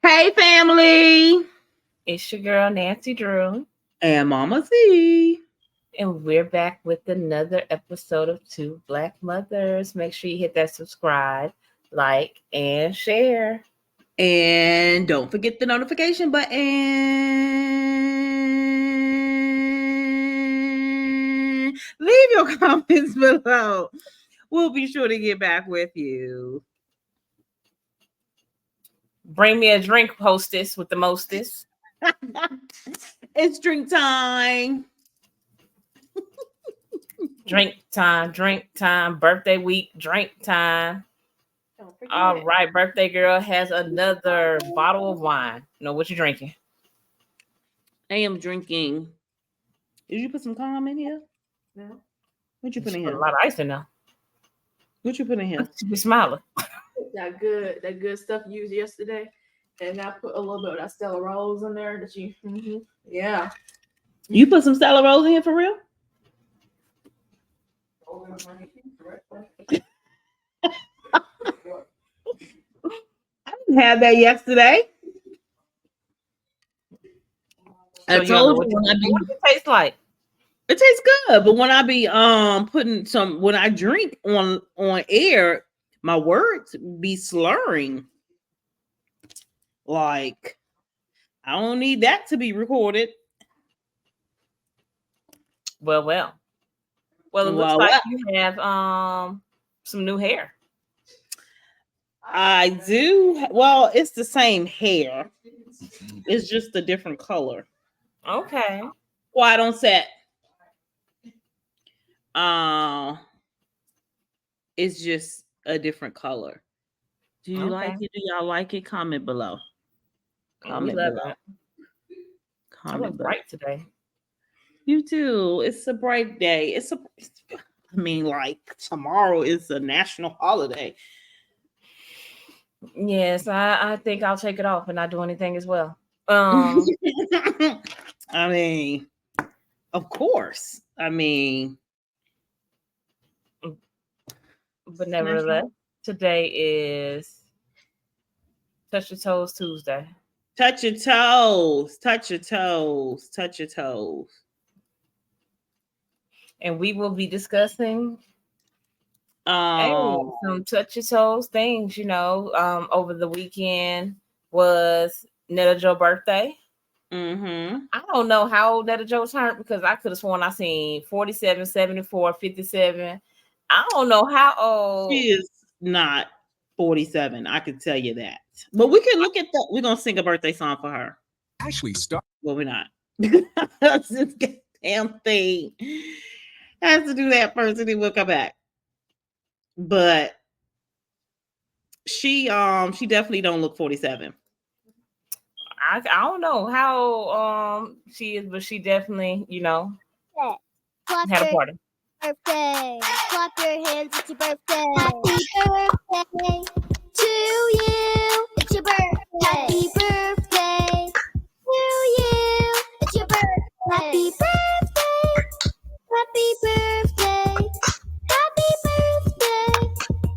Hey, family. It's your girl, Nancy Drew. And Mama Z. And we're back with another episode of Two Black Mothers. Make sure you hit that subscribe, like, and share. And don't forget the notification button. Leave your comments below. We'll be sure to get back with you. Bring me a drink, hostess with the mostest. It's drink time. Drink time, birthday week, drink time. All right, birthday girl has another bottle of wine. What you drinking? I am drinking. Did you put some calm in here? No. What you put in Put here? a lot of ice in there. What you put in here? You be smiling. That good stuff you used yesterday, and I put a little bit of that Stella Rose in there. That you, yeah. You put some Stella Rose in here for real? I didn't have that yesterday. So I told you what it tastes like. It tastes good, but when I be putting some when I drink on air, my words be slurring. Like I don't need that to be recorded. Well, it looks like you have some new hair. I do. Well, it's the same hair. It's just a different color. Okay. Quiet on set. It's just a different color. Do you like it? Do y'all like it? Comment below. Comment below. Comment bright today. You too. It's a bright day. Like tomorrow is a national holiday. Yes, I think I'll take it off and not do anything as well. I mean, of course. I mean, but nevertheless, today is Touch Your Toes Tuesday. Touch your toes. Touch your toes. Touch your toes. And we will be discussing some touch your toes things. Over the weekend was Netta Joe's birthday. Mm-hmm. I don't know how old Netta Joe turned because I could have sworn I seen 47, 74, 57. I don't know how old. She is not 47. I can tell you that. But we can look at that. We're going to sing a birthday song for her. Actually, stop. Well, we're not. That's this damn thing. I have to do that first and then we'll come back. But she definitely don't look 47. I don't know how she is, but she definitely, had a party. Birthday. Clap your hands, it's your birthday. Happy birthday to you. It's your birthday. Happy birthday to you. It's your birthday. Happy birthday. Happy birthday. Happy birthday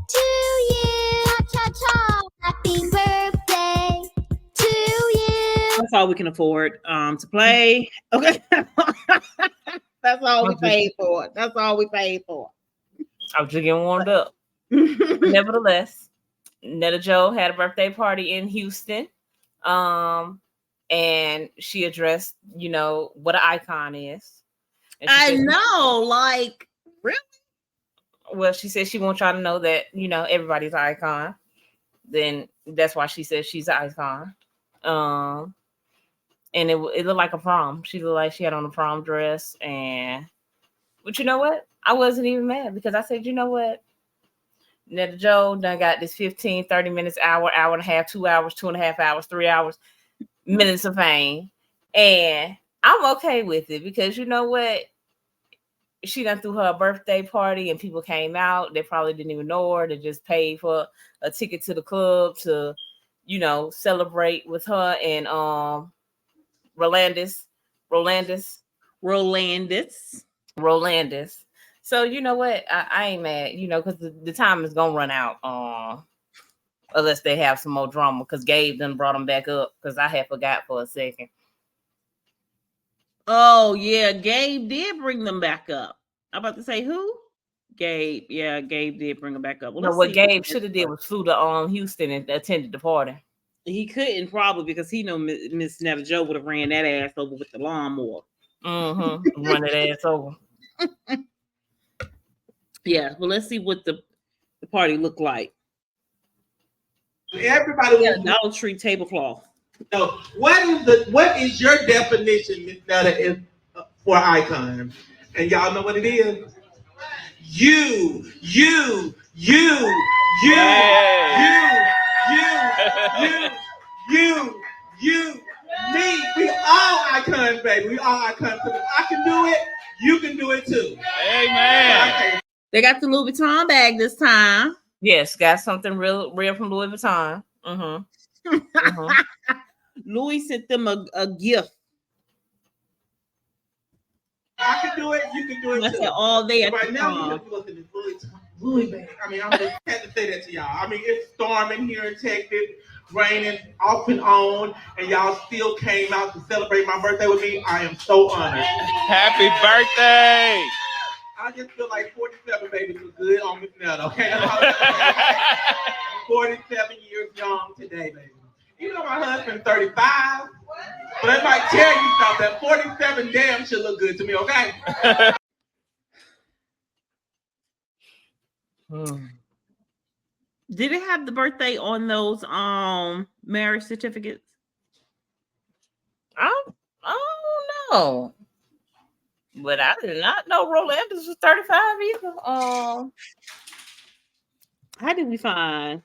to you. Cha cha cha. Happy birthday to you. That's all we can afford to play. Okay. That's all we paid for. That's all we paid for. I was just getting warmed up. Nevertheless, Netta Joe had a birthday party in Houston. And she addressed, what an icon is. I know, like, really? Well, she said she wants y'all to know that, everybody's an icon. Then that's why she said she's an icon. And it looked like a prom. She looked like she had on a prom dress. But you know what? I wasn't even mad because I said, you know what? Netta Joe done got this 15, 30 minutes, hour and a half, 2 hours, 2.5 hours, 3 hours, minutes of fame. And I'm okay with it because you know what? She done threw her birthday party and people came out. They probably didn't even know her. They just paid for a ticket to the club to, celebrate with her and Rolandis. So you know what? I ain't mad, because the time is gonna run out unless they have some more drama. Because Gabe done brought them back up. Because I had forgot for a second. Oh yeah, Gabe did bring them back up. I'm about to say who? Gabe. Yeah, Gabe did bring them back up. Well, No, what Gabe should have did was flew to Houston and attended the party. He couldn't probably because he know Miss Netta Joe would have ran that ass over with the lawnmower. Mm-hmm. Run that ass over. Yeah, well, let's see what the party looked like. Everybody was Dollar Tree tablecloth. No, what is your definition, Miss Netta, for icon? And y'all know what it is? You, me. We all icons, baby. We all icons. If I can do it, you can do it too. Amen. They got the Louis Vuitton bag this time. Yes, got something real from Louis Vuitton. Mm-hmm. Mm-hmm. Louis sent them a gift. I can do it. You can do it too. All day. Right now, you look at this Louis bag. I mean, I just had to say that to y'all. I mean, it's storming here in Texas, raining off and on, and y'all still came out to celebrate my birthday with me. I am so honored. Happy birthday! I just feel like 47 babies was good on Miss Netta, okay? 47 years young today, baby. Even though my husband's 35, but I might tell you something. That 47 damn should look good to me, okay? Did it have the birthday on those marriage certificates? I don't know. But I did not know Rolandus was 35 either. How did we find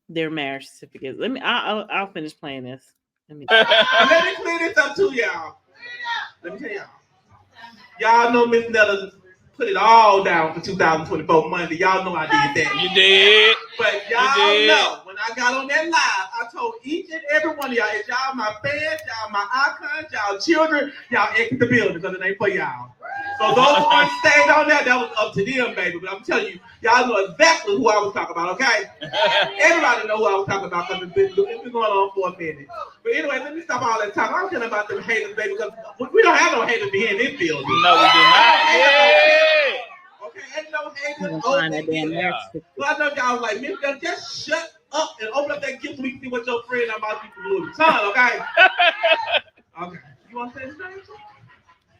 their marriage certificates? I'll finish playing this. Let me clear this up too, y'all. Let me tell y'all. Y'all know Miss Netta put it all down for 2024 Monday. Y'all know I did that. You did. But y'all know, when I got on that live, I told each and every one of y'all, if y'all my fans, y'all my icons, y'all children, y'all exit the building because it ain't for y'all. So those ones stayed on there, that was up to them, baby. But I'm telling you, y'all know exactly who I was talking about, okay? Everybody know who I was talking about because it's been going on for a minute. But anyway, let me stop all that talk. I'm telling about them haters, baby, because we don't have no haters here in this building. No, we do not. Yeah. Okay, ain't no haters. Well, I know y'all like, Miss Netta, just shut up and open up that gift so we can see what your friend about you from Louis Vuitton, okay? Okay. You want to say something?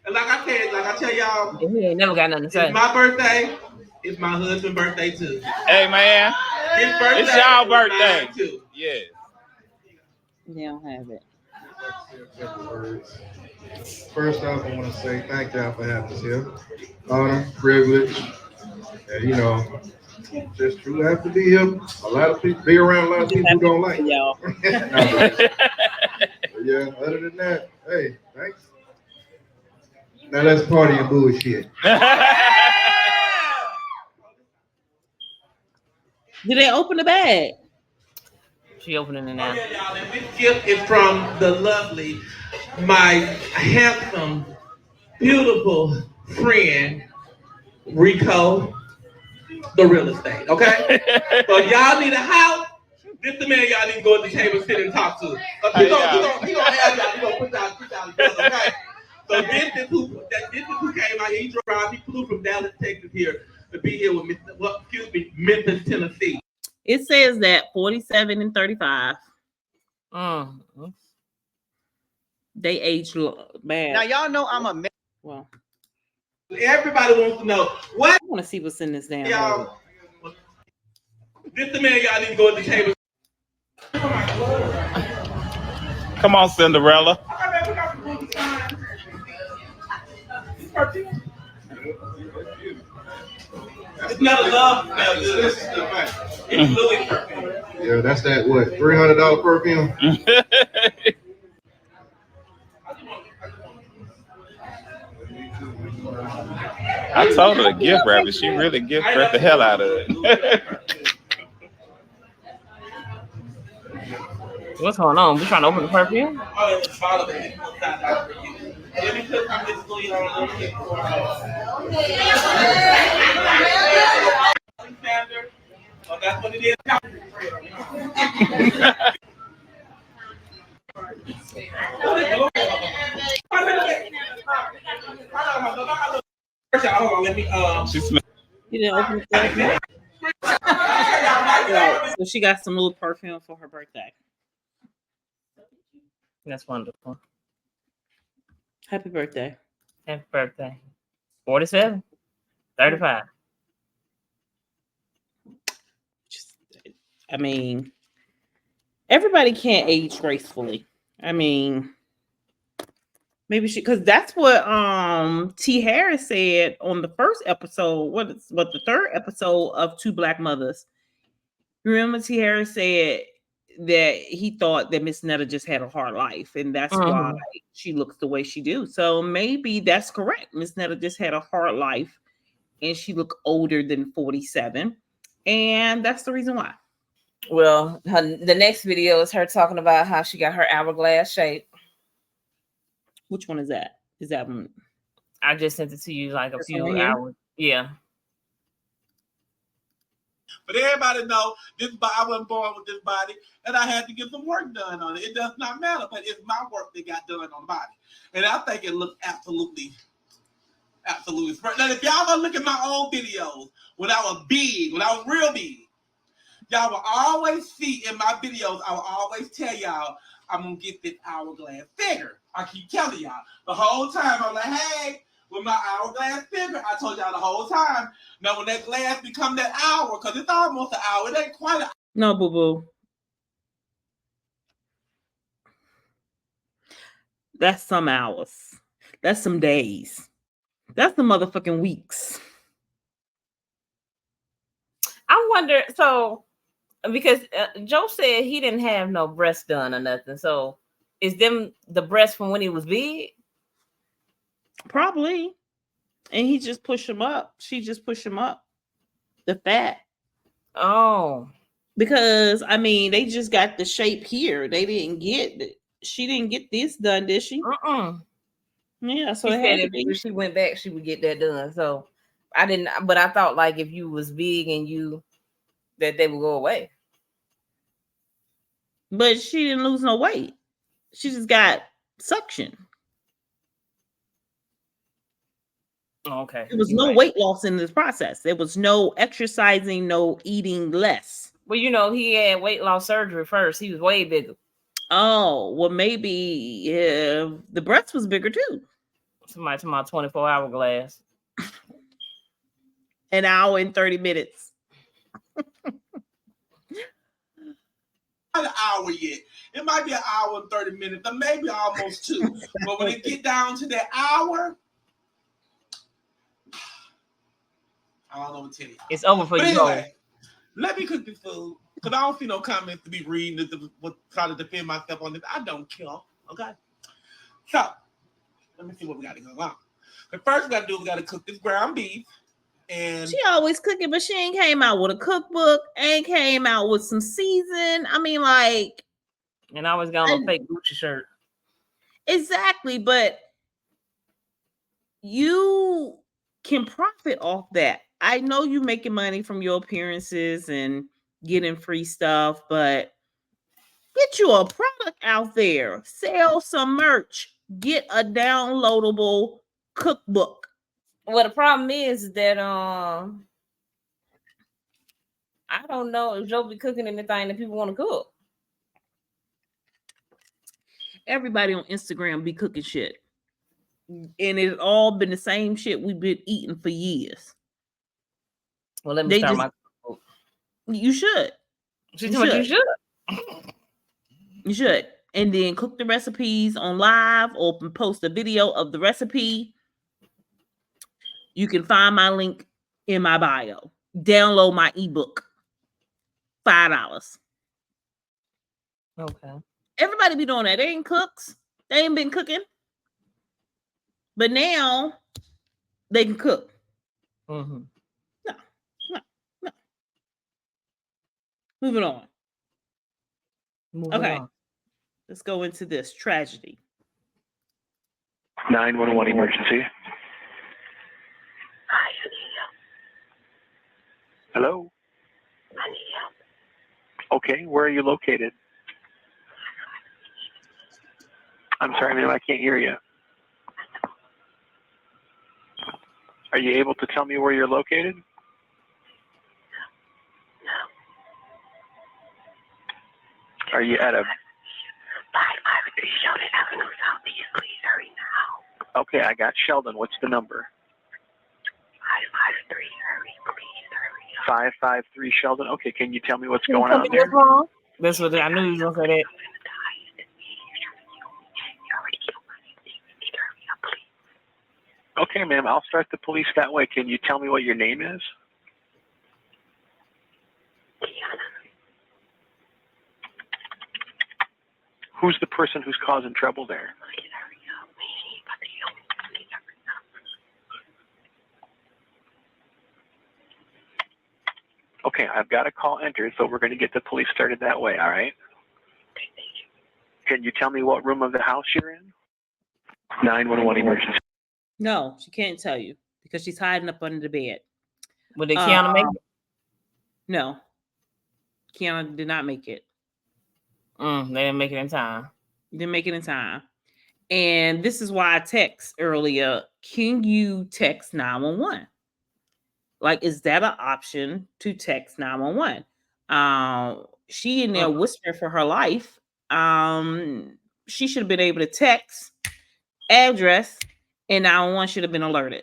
And like I said, like I tell y'all, he ain't never got nothing to say. It's my birthday. It's my husband's birthday too. Hey man, his birthday. It's y'all birthday too. Yeah. They don't have it. First off, I want to say thank y'all for having us here. Honor, privilege, and you know, just truly have to be here. A lot of people be around. A lot of people who don't like y'all. Yeah. Other than that, hey, thanks. Now let's party and bullshit. Did they open the bag? She opening it now. Oh, yeah, y'all. And this gift is from the lovely, my handsome, beautiful friend, Rico, the real estate. Okay? So y'all need a house. This the man y'all need to go at the table, sit and talk to. He gonna have y'all. He gonna put y'all together. Okay? So this is who came out here. He flew from Dallas, Texas here to be here with Memphis, Tennessee. It says that 47 and 35. They age bad. Now y'all know I'm a well. Everybody wants to know what. I want to see what's in this damn. Y'all, this the man y'all need to go at the table. Come on, Cinderella. It's not a love. This is the fact. It's Louis perfume. Yeah, that's that what $300 perfume. I told her to gift wrap it. She really gift wrapped the hell out of it. What's going on? We trying to open the perfume? Oh, it's follow it. Let me put some of this Louis on. Okay, That's what it is. Hold on, let me. You didn't open the door. Right. So she got some little perfume for her birthday. That's wonderful. Happy birthday. Happy birthday. 47, 35. I mean, everybody can't age gracefully. I mean, maybe she, because that's what T Harris said on the first episode. What the third episode of Two Black Mothers. Remember, T Harris said that he thought that Miss Netta just had a hard life, and that's why she looks the way she do. So maybe that's correct. Miss Netta just had a hard life, and she looked older than 47, and that's the reason why. Well, the next video is her talking about how she got her hourglass shape. Which one is that? Is that one? I just sent it to you like a This few one here? hours. Yeah. But everybody know this. I wasn't born with this body, and I had to get some work done on it. It does not matter, but it's my work that got done on the body, and I think it looked absolutely. Now, if y'all gonna look at my old videos when I was big, when I was real big, y'all will always see in my videos. I will always tell y'all I'm gonna get this hourglass figure. I keep telling y'all the whole time. I'm like, hey. With my hourglass figure, I told y'all the whole time. Now, when that glass become that hour, because it's almost an hour, it ain't quite an hour. No, boo boo. That's some hours. That's some days. That's the motherfucking weeks. I wonder, so, because Joe said he didn't have no breast done or nothing. So, is them the breast from when he was big? Probably. And he just pushed him up. She just pushed him up. The fat. Oh. Because, I mean, they just got the shape here. They didn't get, she didn't get this done, did she? Yeah, so She it said had to be. if she went back, she would get that done. So, I didn't, but I thought like if you was big and that they would go away. But she didn't lose no weight. She just got suction. Okay. There was no weight loss in this process. There was no exercising, no eating less. Well, you know, he had weight loss surgery first. He was way bigger. Oh, well, maybe the breast was bigger too. Somebody to my 24-hour glass. An hour and 30 minutes. Not an hour yet. It might be an hour and 30 minutes, or maybe almost 2. But when it get down to that hour, I don't know what to tell you. It's over for you. Anyway, let me cook this food. Because I don't see no comments to be reading try to defend myself on this. I don't care. Okay? So, let me see what we got to go on. The first we got to do, we got to cook this ground beef. And she always cooking, but she ain't came out with a cookbook, ain't came out with some season. I mean, like. And I always got on a fake Gucci shirt. Exactly, but you can profit off that. I know you making money from your appearances and getting free stuff, but get you a product out there. Sell some merch. Get a downloadable cookbook. Well, the problem is that I don't know if Joe be cooking anything that people want to cook. Everybody on Instagram be cooking shit. And it's all been the same shit we've been eating for years. Well, let me start my cookbook. You should. She told me you should. You should. And then cook the recipes on live or post a video of the recipe. You can find my link in my bio. Download my ebook. $5. Okay. Everybody be doing that. They ain't cooks. They ain't been cooking. But now they can cook. Mm-hmm. No. Moving on. Okay. Let's go into this tragedy. 911 emergency. Hello? Okay, where are you located? I'm sorry, ma'am, I can't hear you. Are you able to tell me where you're located? Are you at a 553 Sheldon Avenue Southeast? Please hurry now. Okay, I got Sheldon. What's the number? 553. Hurry, please hurry. 553 Sheldon. Okay, can you tell me what's going on there? What's wrong? That's what I knew you was gonna say that. Okay, ma'am, I'll start the police that way. Can you tell me what your name is? Who's the person who's causing trouble there? Okay, I've got a call entered, so we're going to get the police started that way, all right? Can you tell me what room of the house you're in? 911 emergency. No, she can't tell you because she's hiding up under the bed. Would they Keyona make it? No. Keyona did not make it. They didn't make it in time. Didn't make it in time. And this is why I text earlier. Can you text 911? Like, is that an option to text 911? She in there whispering for her life. She should have been able to text address and 911 should have been alerted.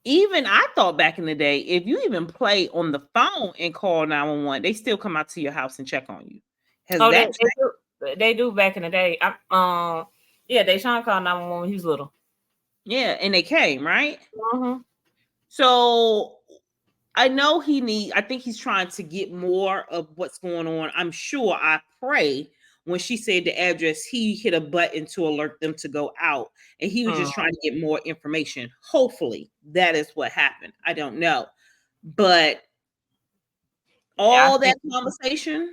Even I thought back in the day, if you even play on the phone and call 911, they still come out to your house and check on you. They do back in the day. Yeah, they trying to call 911 when he was little. Yeah, and they came, right? Mm-hmm. So I know I think he's trying to get more of what's going on. I'm sure, I pray, when she said the address, he hit a button to alert them to go out. And he was just trying to get more information. Hopefully, that is what happened. I don't know. But that conversation.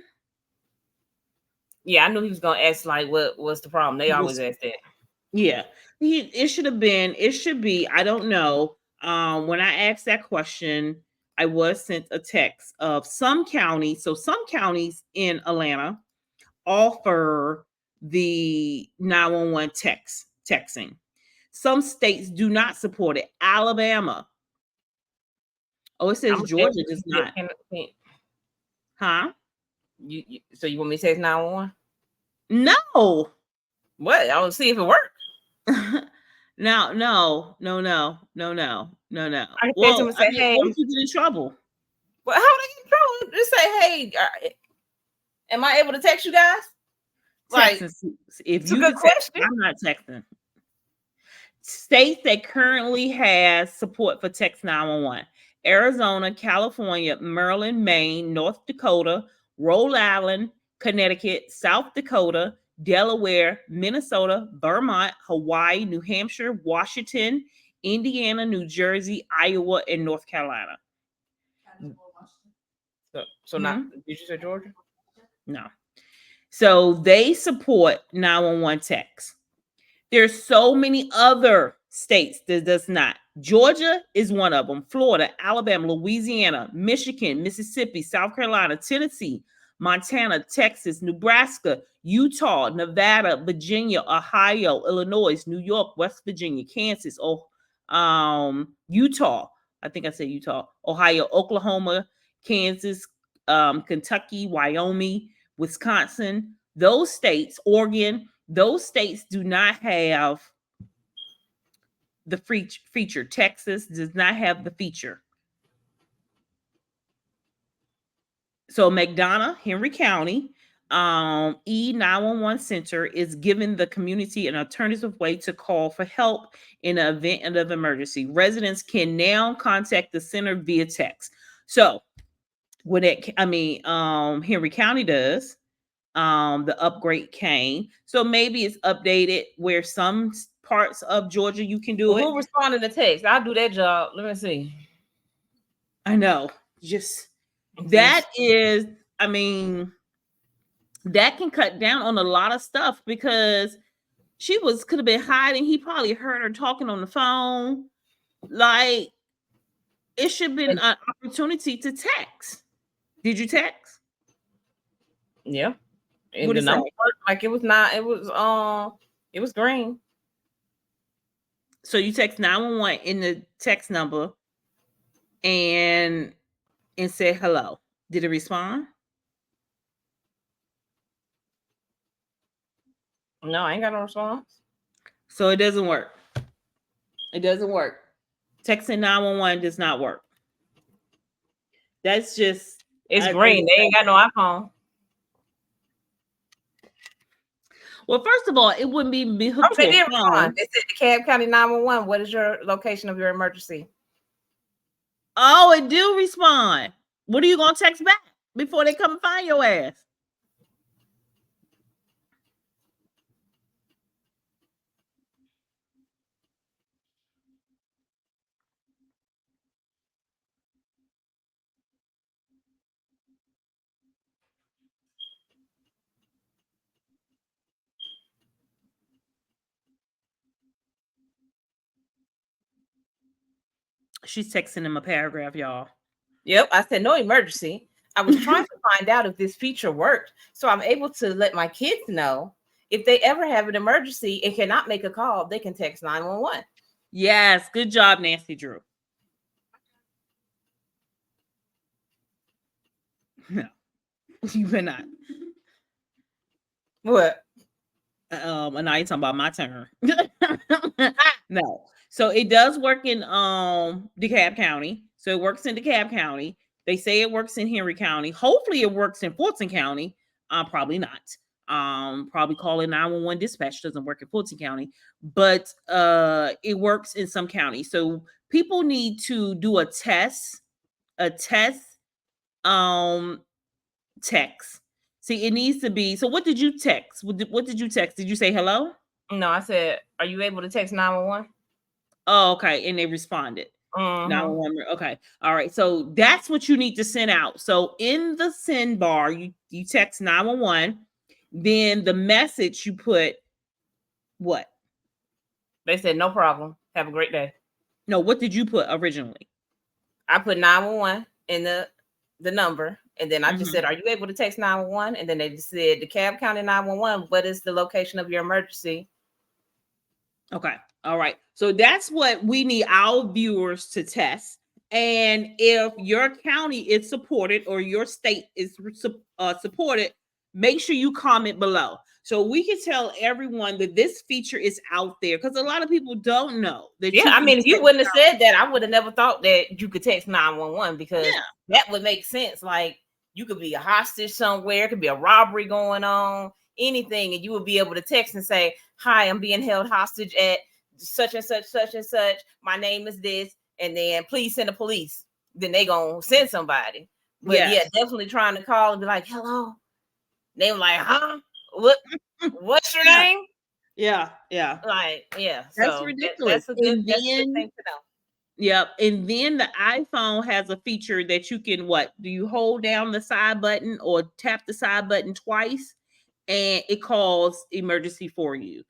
Yeah, I knew he was going to ask, like, what's the problem? They always ask that. Yeah. It should be, I don't know. When I asked that question, I was sent a text of some counties. So some counties in Atlanta offer the 911 texting. Some states do not support it. Alabama. Oh, it says Georgia does not. Huh? So you want me to text 911? No. What? I want to see if it works. No. I can text him and say, hey. What if you get in trouble? Well, how would I get in trouble? Just say, hey, am I able to text you guys? Like, if you could text, I'm not texting. States that currently has support for text 911: Arizona, California, Maryland, Maine, North Dakota, Rhode Island, Connecticut, South Dakota, Delaware, Minnesota, Vermont, Hawaii, New Hampshire, Washington, Indiana, New Jersey, Iowa, and North Carolina. So not, did you say Georgia? No. So they support 911 text. There's so many other states that does not. Georgia is one of them. Florida, Alabama, Louisiana, Michigan, Mississippi, South Carolina, Tennessee, Montana, Texas, Nebraska, Utah, Nevada, Virginia, Ohio, Illinois, New York, West Virginia, Kansas, Utah. I think I said Utah, Ohio, Oklahoma, Kansas, Kentucky, Wyoming, Wisconsin, those states, Oregon, those states do not have the feature. Texas does not have the feature. So McDonough, Henry County, E911 Center is giving the community an alternative way to call for help in the event of emergency. Residents can now contact the center via text. So when Henry County does, the upgrade came. So maybe it's updated where some parts of Georgia you can do it. Who responded to text? I'll do that job. Let me see. I know. That can cut down on a lot of stuff because she could have been hiding. He probably heard her talking on the phone. Like, It should have been an opportunity to text. Did you text? Yeah. And What the it number say? worked. Like it was green. So you text 911 in the text number and said hello. Did it respond? No, I ain't got no response. So it doesn't work. It doesn't work. Texting 911 does not work. That's just It's green. They ain't got no iPhone. Well, first of all, it wouldn't be hooked to They a did phone. respond. They said DeKalb County 911. What is your location of your emergency? Oh, it do respond. What are you gonna text back before they come and find your ass? She's texting him a paragraph, y'all. Yep, I said no emergency. I was trying to find out if this feature worked, so I'm able to let my kids know if they ever have an emergency and cannot make a call, they can text 911. Yes, good job, Nancy Drew. No, you better not. What? And now you're talking about my turn. No. So it does work in DeKalb County. So it works in DeKalb County. They say it works in Henry County. Hopefully it works in Fulton County. Probably not. Probably calling 911 dispatch doesn't work in Fulton County, but it works in some counties. So people need to do a test text. See, it needs to be. So what did you text? What did you text? Did you say hello? No, I said, are you able to text 911? Oh, okay. And they responded. Mhm. 911. Okay. All right. So that's what you need to send out. So in the send bar, you text 911. Then the message you put what? They said no problem. Have a great day. No, what did you put originally? I put 911 in the number, and then I just said, "Are you able to text 911?" And then they just said, "DeKalb County 911. What is the location of your emergency?" Okay. All right. So that's what we need our viewers to test. And if your county is supported or your state is supported, make sure you comment below so we can tell everyone that this feature is out there, because a lot of people don't know that. Yeah, I mean, if you wouldn't have said that, I would have never thought that you could text 911, because that would make sense. Like, you could be a hostage somewhere, could be a robbery going on, anything, and you would be able to text and say, "Hi, I'm being held hostage at such and such, such and such. My name is this, and then please send the police." Then they gonna send somebody. But yeah, definitely trying to call and be like, "Hello." They were like, "Huh? What's your name?" Yeah. Like, yeah. That's So ridiculous. that's a good thing to know. Yep. And then the iPhone has a feature that you can do you hold down the side button or tap the side button twice, and it calls emergency for you.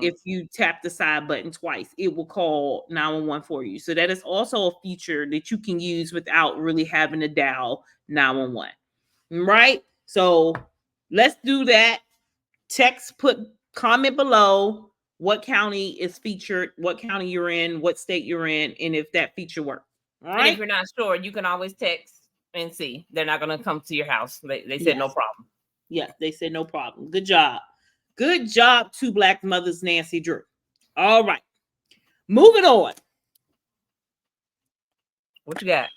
If you tap the side button twice, it will call 911 for you. So that is also a feature that you can use without really having to dial 911. Right? So let's do that. Comment below what county is featured, what county you're in, what state you're in, and if that feature works. All right. And if you're not sure, you can always text and see. They're not going to come to your house. They said no problem. Yes, they said no problem. Good job. Good job, 2BlackMothers, Nancy Drew. All right. Moving on. What you got?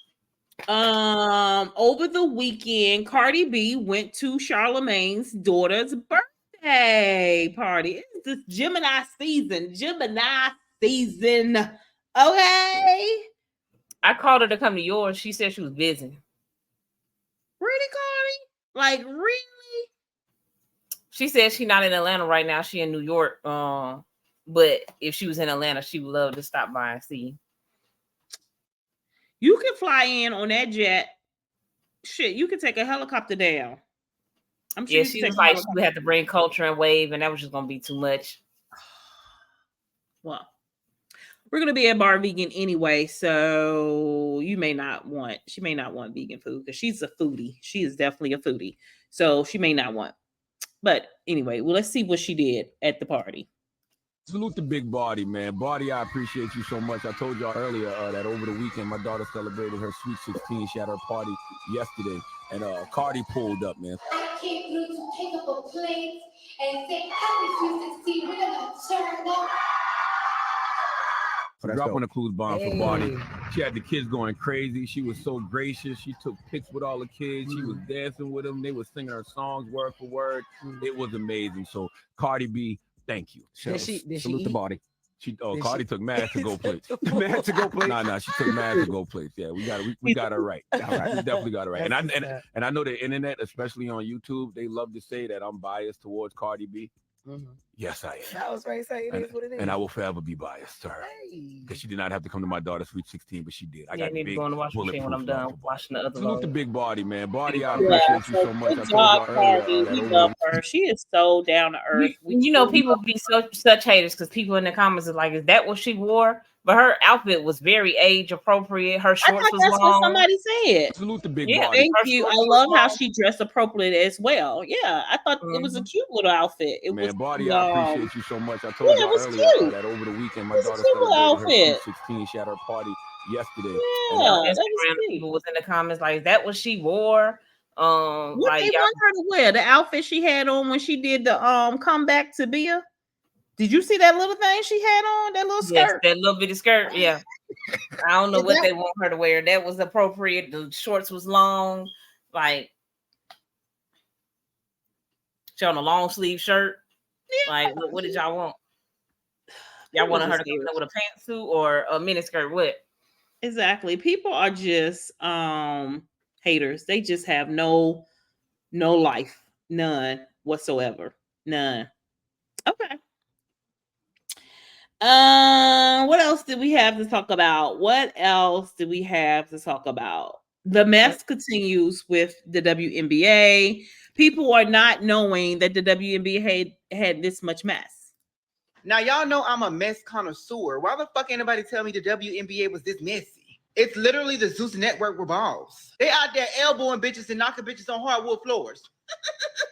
Over the weekend, Cardi B went to Charlamagne's daughter's birthday party. It's this Gemini season. Okay. I called her to come to yours. She said she was busy. Really, Cardi? Like, really? She said she's not in Atlanta right now. She in New York. But if she was in Atlanta, she would love to stop by and see you. You can fly in on that jet. Shit, you can take a helicopter down. I'm sure. Yeah, she was like, she would have to bring Culture and Wave, and that was just gonna be too much. Well, we're gonna be at Bar Vegan anyway, so she may not want vegan food because she's a foodie. She is definitely a foodie, so she may not want. But anyway, well, let's see what she did at the party. Salute the big body, man. Body, I appreciate you so much. I told y'all earlier that over the weekend, my daughter celebrated her sweet 16. She had her party yesterday, and Cardi pulled up, man. I came through to pick up a plate and say, happy sweet 16, we're gonna turn up. Dropping a clues bomb for Body. She had the kids going crazy. She was so gracious. She took pics with all the kids. She was dancing with them. They were singing her songs word for word. It was amazing. So Cardi B, thank you. Salute the Body. Cardi took mad to go plates. Mad to go plates? Nah, she took mad to go plates. Yeah, we got her right. All right, we definitely got her right. And I know the internet, especially on YouTube, they love to say that I'm biased towards Cardi B. Mm-hmm. Yes, I am. I was ready to say it is what it is. And I will forever be biased to her. Because she did not have to come to my daughter's sweet 16, but she did. I got need to go in the washing machine when I'm done watching the other Salute the big body, man. Body, I appreciate you so much. Good job, Cardi. We love her. She is so down to earth. People be such haters because people in the comments are like, is that what she wore? But her outfit was very age appropriate. Her shorts was that's long. What somebody said. Salute the big body. Thank you. I love how she dressed appropriate as well. Yeah, I thought it was a cute little outfit. It was Body, I appreciate you so much. I told you earlier that over the weekend, my daughter celebrated her 16. She had her party yesterday. Yeah, people was in the comments like, is that what she wore? What like, they want her to wear? The outfit she had on when she did the comeback to Bia. Did you see that little thing she had on? That little skirt? Yes, that little bitty skirt. Yeah. I don't know what they want her to wear. That was appropriate. The shorts was long. Like, she on a long sleeve shirt. Yeah. Like, what did y'all want? Y'all wanted her to come with a pantsuit or a mini skirt? What? Exactly. People are just haters. They just have no life. None whatsoever. None. Okay. What else did we have to talk about? The mess continues with the WNBA. People are not knowing that the WNBA had this much mess. Now, y'all know I'm a mess connoisseur. Why the fuck anybody tell me the WNBA was this messy? It's literally the Zeus Network with balls. They out there elbowing bitches and knocking bitches on hardwood floors.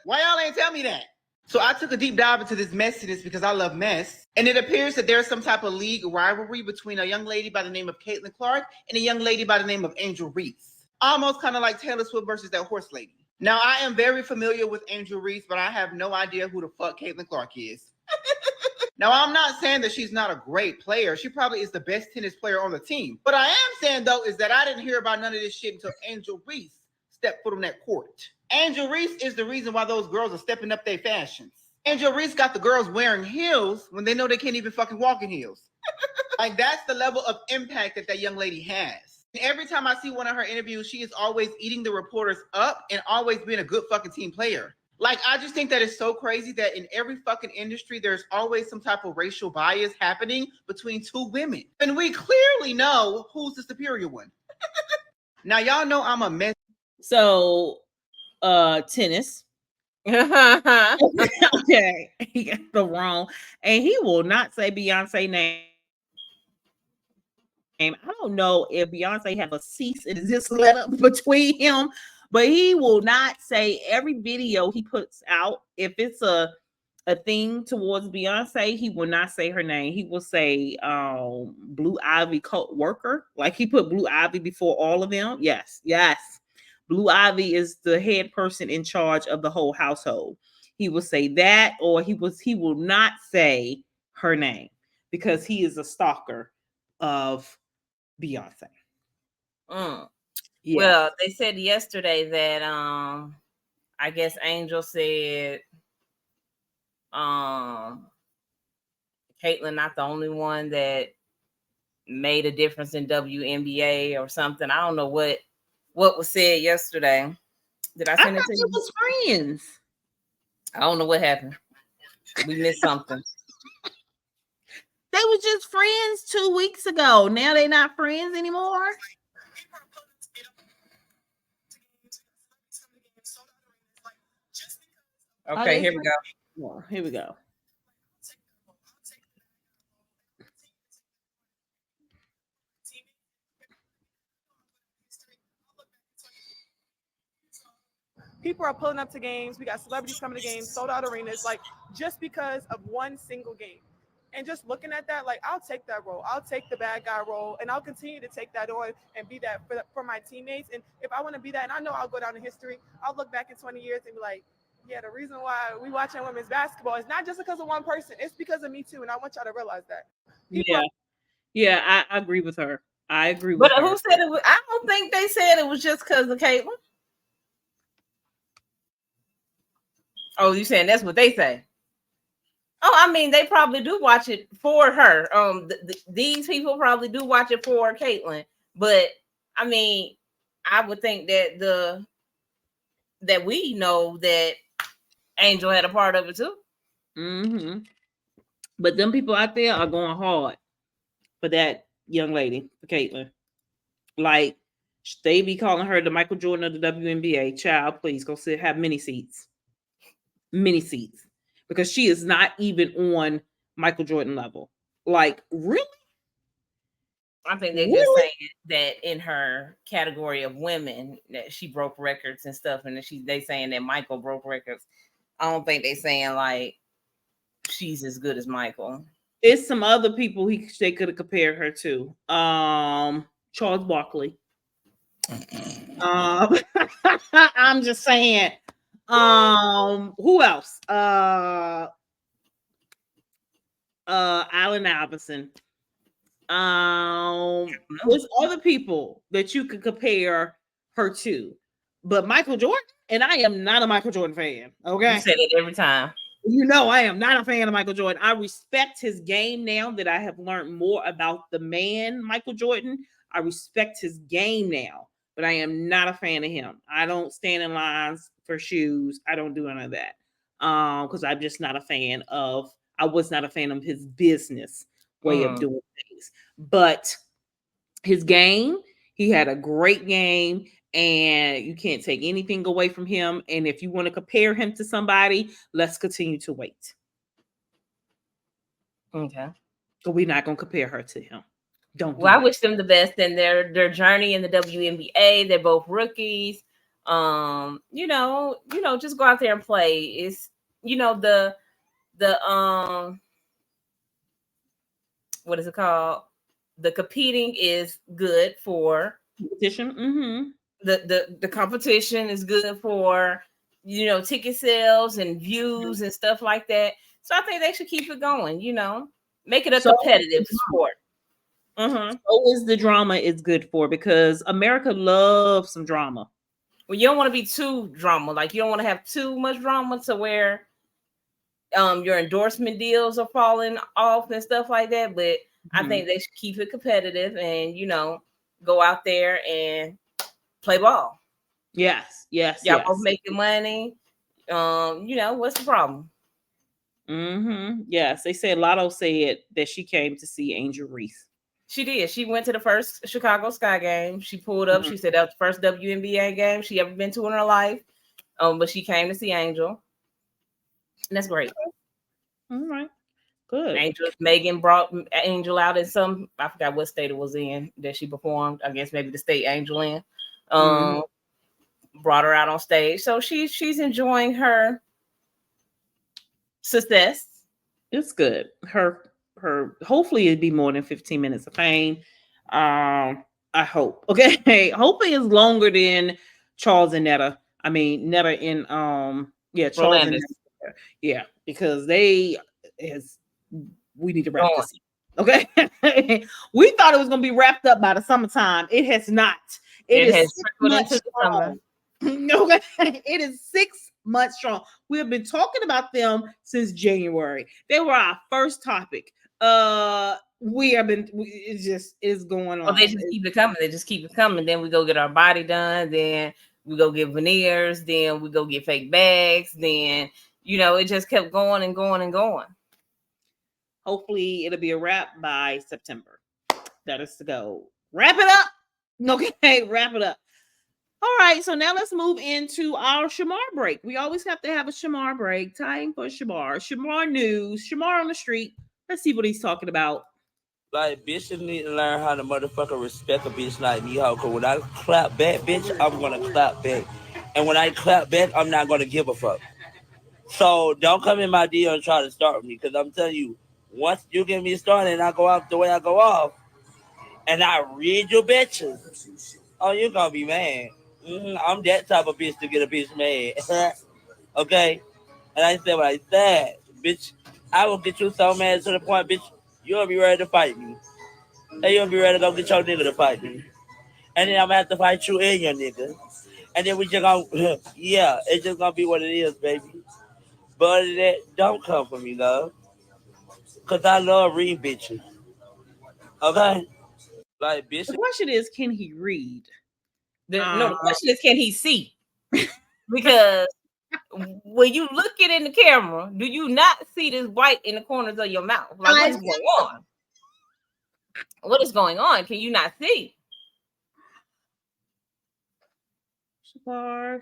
Why y'all ain't tell me that? So I took a deep dive into this messiness because I love mess. And it appears that there's some type of league rivalry between a young lady by the name of Caitlin Clark and a young lady by the name of Angel Reese. Almost kind of like Taylor Swift versus that horse lady. Now, I am very familiar with Angel Reese, but I have no idea who the fuck Caitlin Clark is. Now, I'm not saying that she's not a great player. She probably is the best tennis player on the team. But I am saying, though, is that I didn't hear about none of this shit until Angel Reese stepped foot on that court. Angel Reese is the reason why those girls are stepping up their fashions. Angel Reese got the girls wearing heels when they know they can't even fucking walk in heels. Like, that's the level of impact that young lady has. And every time I see one of her interviews, she is always eating the reporters up and always being a good fucking team player. Like, I just think that it's so crazy that in every fucking industry, there's always some type of racial bias happening between two women. And we clearly know who's the superior one. Now, y'all know I'm a mess. So, tennis. Okay, he got the wrong, and he will not say Beyonce name. I don't know if Beyonce have a cease and desist letter between him, but he will not say every video he puts out. If it's a thing towards Beyonce, he will not say her name. He will say Blue Ivy co-worker. Like, he put Blue Ivy before all of them. Yes. Blue Ivy is the head person in charge of the whole household. He will say that, or he will not say her name because he is a stalker of Beyonce. Yes. Well, they said yesterday that I guess Angel said Caitlin not the only one that made a difference in WNBA or something. I don't know what was said yesterday. Did I send it to you? It was friends. I don't know what happened. We missed something. They were just friends 2 weeks ago. Now they're not friends anymore. Okay, here we go. Well, here we go. People are pulling up to games. We got celebrities coming to games, sold out arenas, like just because of one single game. And just looking at that, like, I'll take that role. I'll take the bad guy role, and I'll continue to take that on and be that for my teammates. And if I want to be that, and I know I'll go down in history, I'll look back in 20 years and be like, yeah, the reason why we watching women's basketball is not just because of one person. It's because of me too, and I want y'all to realize that. Yeah, I agree with her. I agree But with her. who said it? I don't think they said it was just because of Caitlyn. Oh, you saying that's what they say? Oh, I mean, they probably do watch it for her. These people probably do watch it for Caitlyn. But I mean, I would think that that we know that Angel had a part of it too. Mm-hmm. But them people out there are going hard for that young lady, for Caitlyn. Like, they be calling her the Michael Jordan of the WNBA. Child, please go sit, have mini seats. Mini seats. Because she is not even on Michael Jordan level. Like, really? I think they're just saying that in her category of women that she broke records and stuff, and they saying that Michael broke records. I don't think they saying like she's as good as Michael. It's some other people they could have compared her to. Charles Barkley. I'm just saying. Who else? Allen Iverson. There's other people that you could compare her to, but Michael Jordan, and I am not a Michael Jordan fan. Okay, you say it every time. You know, I am not a fan of Michael Jordan. I respect his game now that I have learned more about the man, Michael Jordan. I respect his game now, but I am not a fan of him. I don't stand in lines for shoes. I don't do any of that. Because I'm just not a fan of, I was not a fan of his business way of doing things. But his game, he had a great game. And you can't take anything away from him. And if you want to compare him to somebody, let's continue to wait. Okay. But we're not going to compare her to him. I wish them the best in their journey in the WNBA. They're both rookies. You know, just go out there and play. It's, the what is it called? The competing is good for competition. Mm-hmm. The competition is good for, ticket sales and views and stuff like that. So I think they should keep it going, make it a competitive sport. Mm-hmm. So is the drama is good for, because America loves some drama. Well, you don't want to be too drama. Like, you don't want to have too much drama to where your endorsement deals are falling off and stuff like that. But I think they should keep it competitive and, go out there and play ball. Yes. Y'all both making money. What's the problem? Mm-hmm. Yes. They said Lotto said that she came to see Angel Reese. She did. She went to the first Chicago Sky game. She pulled up. She said that was the first WNBA game she ever been to in her life. But she came to see Angel. And that's great. All right. Good. Megan brought Angel out in I forgot what state it was in that she performed. I guess maybe the state Angel in. Brought her out on stage. So she's enjoying her success. It's good. Her hopefully it'd be more than 15 minutes of fame. I hope. Okay. Hopefully it's longer than Charles and Netta. I mean Netta in Charles and Netta. Yeah, because we need to wrap this up. Okay. We thought it was gonna be wrapped up by the summertime. It has not. It has trickled into the summer. Okay. It is 6 months strong. We have been talking about them since January. They were our first topic. It's going on. Well, they just keep it coming. They just keep it coming. Then we go get our body done. Then we go get veneers. Then we go get fake bags. Then, it just kept going and going and going. Hopefully it'll be a wrap by September. That is to go. Wrap it up. Okay, wrap it up. All right, so now let's move into our Shamar break. We always have to have a Shamar break. Time for Shamar. Shamar news. Shamar on the street. Let's see what he's talking about. Like, bitches need to learn how to motherfucker respect a bitch like me, ho. Cause when I clap back, bitch, I'm gonna clap back. And when I clap back, I'm not gonna give a fuck. So don't come in my DM and try to start with me, because I'm telling you, once you get me started and I go off the way I go off, and I read your bitches, oh, you're gonna be mad. I'm that type of bitch to get a bitch mad. Okay? And I said what I said. Bitch, I will get you so mad to the point, bitch, you'll be ready to fight me. And you'll be ready to go get your nigga to fight me. And then I'm gonna have to fight you and your nigga. And then we just gonna, yeah, it's just gonna be what it is, baby. But other than that, don't come for me, love. Cause I love reading bitches. Okay? Like, bitch. The question is, can he read? No, the question is, can he see? Because when you look it in the camera, do you not see this white in the corners of your mouth? Like, what is going on? What is going on? Can you not see? Shamar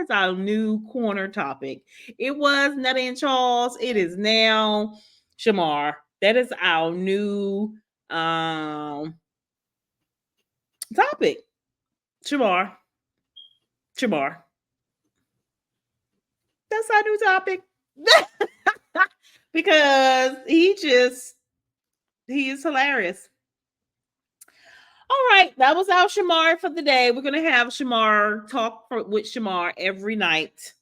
is our new corner topic. It was Netta and Charles. It is now Shamar. That is our new topic. Shamar. That's our new topic. Because he is hilarious. All right, that was our Shamar for the day. We're gonna have Shamar talk with Shamar every night.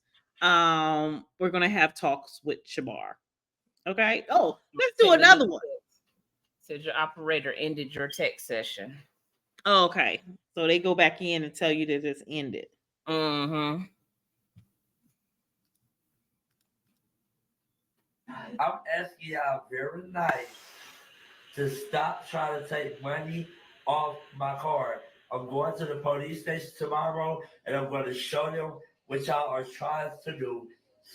We're gonna have talks with Shamar. Okay. Oh, let's do another one. Said your operator ended your text session. Okay, so they go back in and tell you that it's ended. I'm asking y'all very nice to stop trying to take money off my card. I'm going to the police station tomorrow and I'm going to show them what y'all are trying to do.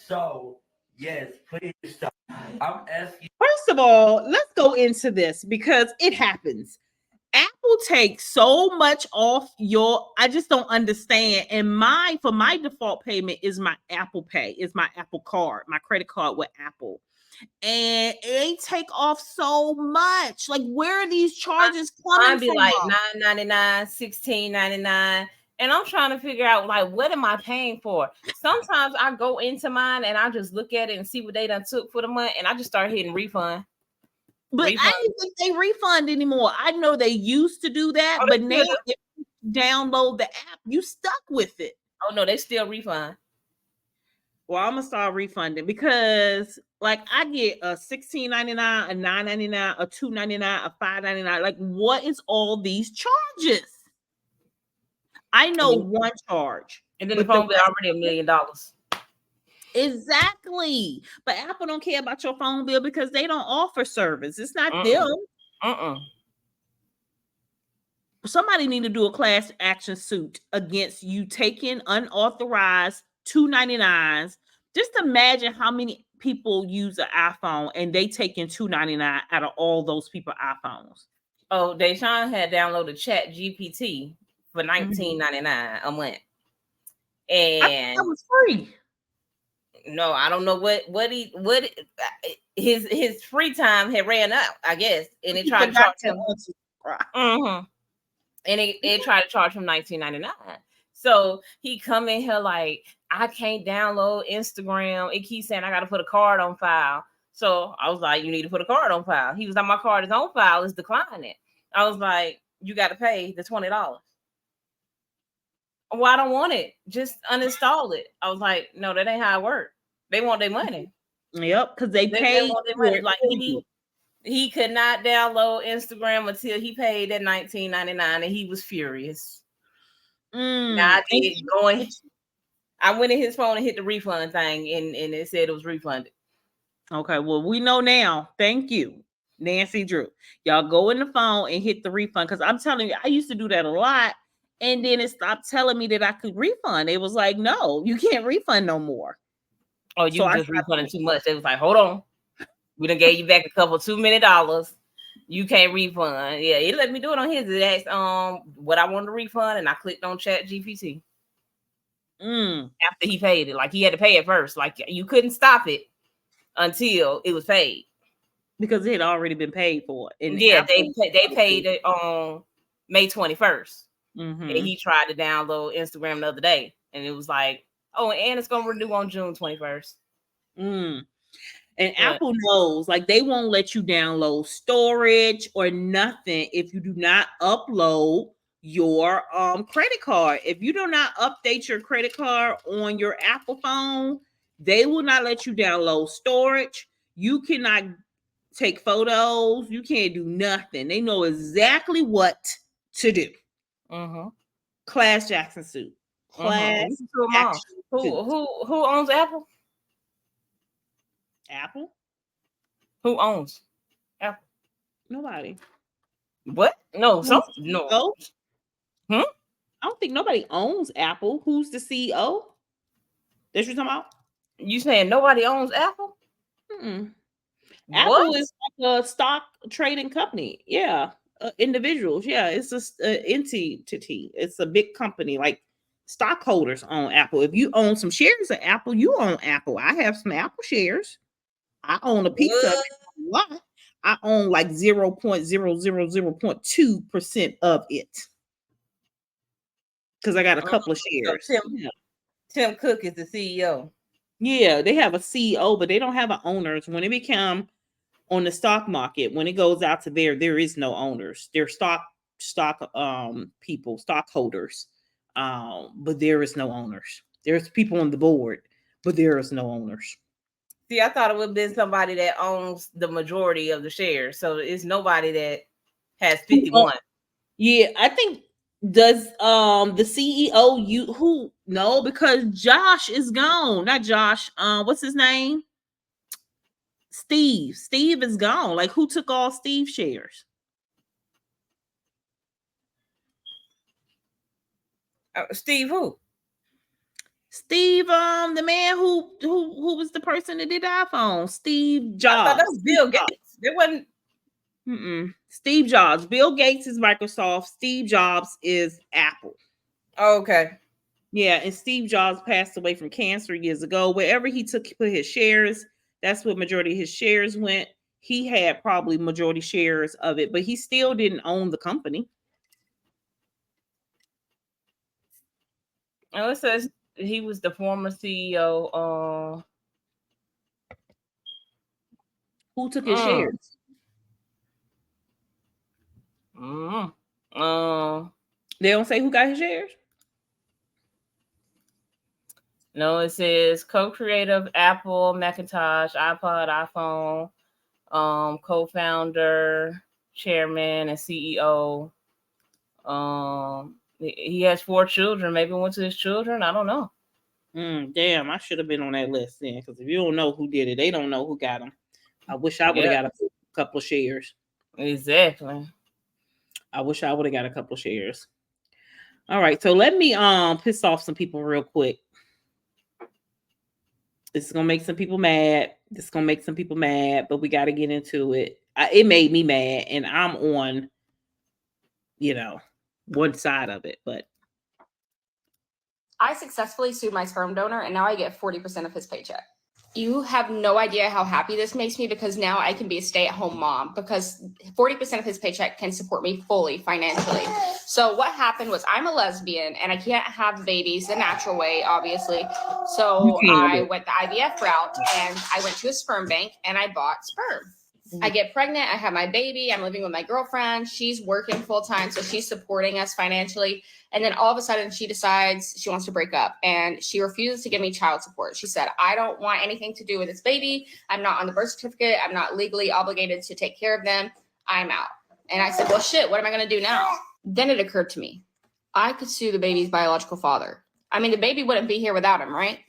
So, yes, please stop. I'm asking. First of all, let's go into this because it happens. Apple takes so much off I just don't understand. And for my default payment is my Apple Pay, is my Apple card, my credit card with Apple. And they take off so much. Like, where are these charges coming I'd be from? like $9.99, $16.99. And I'm trying to figure out, like, what am I paying for? Sometimes I go into mine and I just look at it and see what they done took for the month, and I just start hitting refund. But I don't think they refund anymore. I know they used to do that, but now if you download the app, you stuck with it. Oh no, they still refund. Well, I'm gonna start refunding because, like, I get a $16.99, a $9.99, a $2.99, a $5.99. Like, what is all these charges? I know one charge, and then the phone bill already $1 million. Exactly, but Apple don't care about your phone bill because they don't offer service. It's not them. Somebody need to do a class action suit against you taking unauthorized $2.99s. Just imagine how many people use an iPhone and they taking $2.99 out of all those people iPhones. Oh, Deshaun had downloaded Chat GPT for $19.99 a month, and that was free. No, I don't know what his free time had ran out, I guess, and it tried to charge him. And it tried to charge him $19.99. So he come in here like, I can't download Instagram. It keeps saying I got to put a card on file. So I was like, you need to put a card on file. He was like, my card is on file. It's declining. I was like, you got to pay the $20. Well, I don't want it. Just uninstall it. I was like, no, that ain't how it works. They want their money. Yep, because they paid. Want their money. Like he could not download Instagram until he paid that $19.99, and he was furious. Now I went in his phone and hit the refund thing, and it said it was refunded. Okay, well, we know now. Thank you, Nancy Drew. Y'all go in the phone and hit the refund, because I'm telling you, I used to do that a lot, and then it stopped telling me that I could refund. It was like, no, you can't refund no more. Oh, you just refunding too much. It was like, hold on. We done gave you back a couple $2 million. You can't refund. Yeah, it let me do it on his. It asked what I wanted to refund, and I clicked on Chat GPT. After he paid it. Like, he had to pay it first. Like, you couldn't stop it until it was paid. Because it had already been paid for. Yeah, they paid it on May 21st. And Mhm. he tried to download Instagram the other day, and it was like, oh, and it's gonna renew on June 21st. Mm. And But Apple knows, like, they won't let you download storage or nothing if you do not upload your credit card. If you do not update your credit card on your Apple phone, they will not let you download storage. You cannot take photos. You can't do nothing. They know exactly what to do. Class Jackson suit. Class Listen to 'em all. action suit. Who owns Apple? Apple? Who owns Apple? Nobody. What? No, Who's some the no. CEO? Hmm? I don't think nobody owns Apple. Who's the CEO? That you talking about? You saying nobody owns Apple? Mm-mm. What? Apple is like a stock trading company. Yeah. Individuals. Yeah. It's just an entity. It's a big company. Like stockholders own Apple. If you own some shares of Apple, you own Apple. I have some Apple shares. I own a piece of it. A lot. I own like 0.000.2% of it. Because I got a couple of shares. So Yeah. Tim Cook is the CEO. Yeah, they have a CEO, but they don't have an owners. When it become on the stock market, when it goes out to there is no owners. They're stock people, stockholders. But there is no owners. There's people on the board, but there is no owners. See, I thought it would have been somebody that owns the majority of the shares. So it's nobody that has 51. Yeah, I think does the CEO no, because Josh is gone. Not Josh. What's his name? Steve. Steve is gone. Like, who took all Steve's shares? Steve who? Steve, the man who was the person that did the iPhone. Steve Jobs. I thought that was Bill Gates. It wasn't. Steve Jobs. Bill Gates is Microsoft. Steve Jobs is Apple. Oh, okay. Yeah, and Steve Jobs passed away from cancer years ago. Wherever he put his shares, that's what majority of his shares went. He had probably majority shares of it, but he still didn't own the company. Oh, it says he was the former CEO. Who took his shares? They don't say who got his shares. No, it says co-creator of Apple, Macintosh, iPod, iPhone, co-founder, chairman, and CEO. He has 4 children. Maybe went to his children. I don't know. Damn, I should have been on that list then. Because if you don't know who did it, they don't know who got them. I wish I would have got a couple of shares. Exactly. I wish I would have got a couple of shares. All right, so let me piss off some people real quick. This is gonna make some people mad. But we got to get into it. It made me mad, and I'm on, one side of it. But I successfully sued my sperm donor, and now I get 40% of his paycheck. You have no idea how happy this makes me, because now I can be a stay-at-home mom, because 40% of his paycheck can support me fully financially. So what happened was, I'm a lesbian and I can't have babies the natural way, obviously. So I went the IVF route, and I went to a sperm bank and I bought sperm. I get pregnant, I have my baby, I'm living with my girlfriend, she's working full time, so she's supporting us financially. And then all of a sudden she decides she wants to break up, and she refuses to give me child support. She said, I don't want anything to do with this baby. I'm not on the birth certificate. I'm not legally obligated to take care of them. I'm out. And I said, well, shit, what am I going to do now? Then it occurred to me, I could sue the baby's biological father. I mean, the baby wouldn't be here without him, right?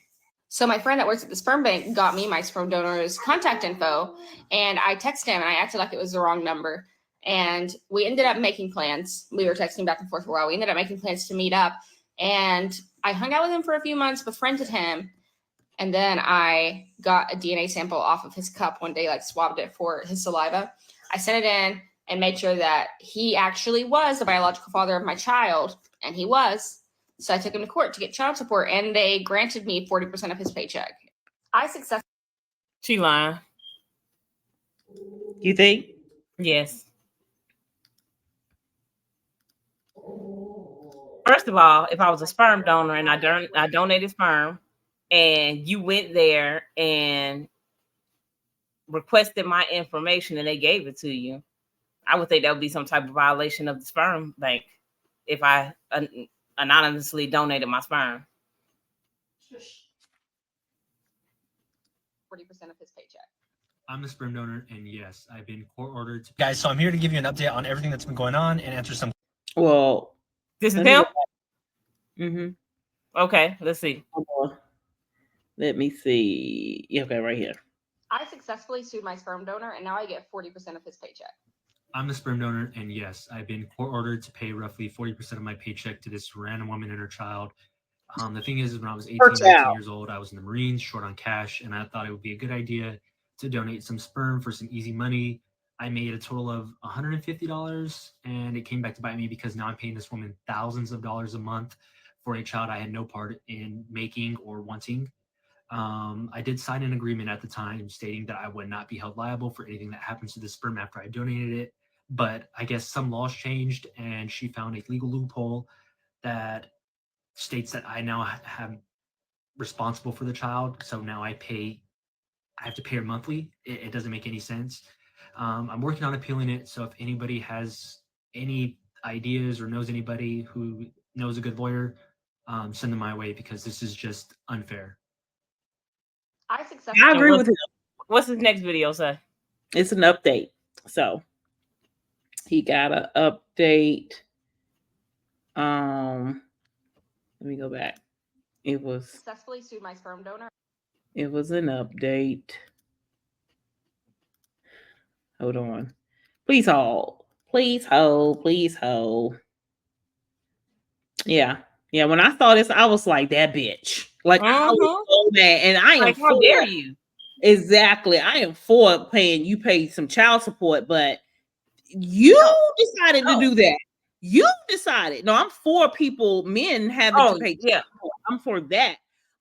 So my friend that works at the sperm bank got me my sperm donor's contact info, and I texted him, and I acted like it was the wrong number. And we ended up making plans. We were texting back and forth for a while. We ended up making plans to meet up, and I hung out with him for a few months, befriended him. And then I got a DNA sample off of his cup one day, like swabbed it for his saliva. I sent it in and made sure that he actually was the biological father of my child, and he was. So I took him to court to get child support, and they granted me 40% of his paycheck. She lying. You think? Yes. First of all, if I was a sperm donor and I donated sperm, and you went there and requested my information and they gave it to you, I would think that would be some type of violation of the sperm bank if I anonymously donated my sperm. 40% of his paycheck. I'm the sperm donor, and yes, I've been court ordered to. Guys, so I'm here to give you an update on everything that's been going on and answer some. Well, this is him. Mm-hmm. Okay, let's see. Let me see. Okay, right here. I successfully sued my sperm donor, and now I get 40% of his paycheck. I'm the sperm donor, and yes, I've been court ordered to pay roughly 40% of my paycheck to this random woman and her child. The thing is, when I was 18, 19 years old, I was in the Marines, short on cash, and I thought it would be a good idea to donate some sperm for some easy money. I made a total of $150, and it came back to bite me because now I'm paying this woman thousands of dollars a month for a child I had no part in making or wanting. I did sign an agreement at the time stating that I would not be held liable for anything that happens to the sperm after I donated it. But I guess some laws changed, and she found a legal loophole that states that I now have responsible for the child. So now I have to pay her monthly. It doesn't make any sense. I'm working on appealing it. So if anybody has any ideas or knows anybody who knows a good lawyer, send them my way because this is just unfair. I successfully. I agree with him. What's his next video say? It's an update. So he got an update. Let me go back. It was Successfully sued my sperm donor. It was an update. Hold on. Please hold. Please hold. Please hold. Yeah. Yeah. When I saw this, I was like, that bitch. Like, I was so mad. And I am like, how dare you? Exactly. I am for paying you pay some child support, but you decided to do that. You decided. No, I'm for people, men having to pay child support. I'm for that.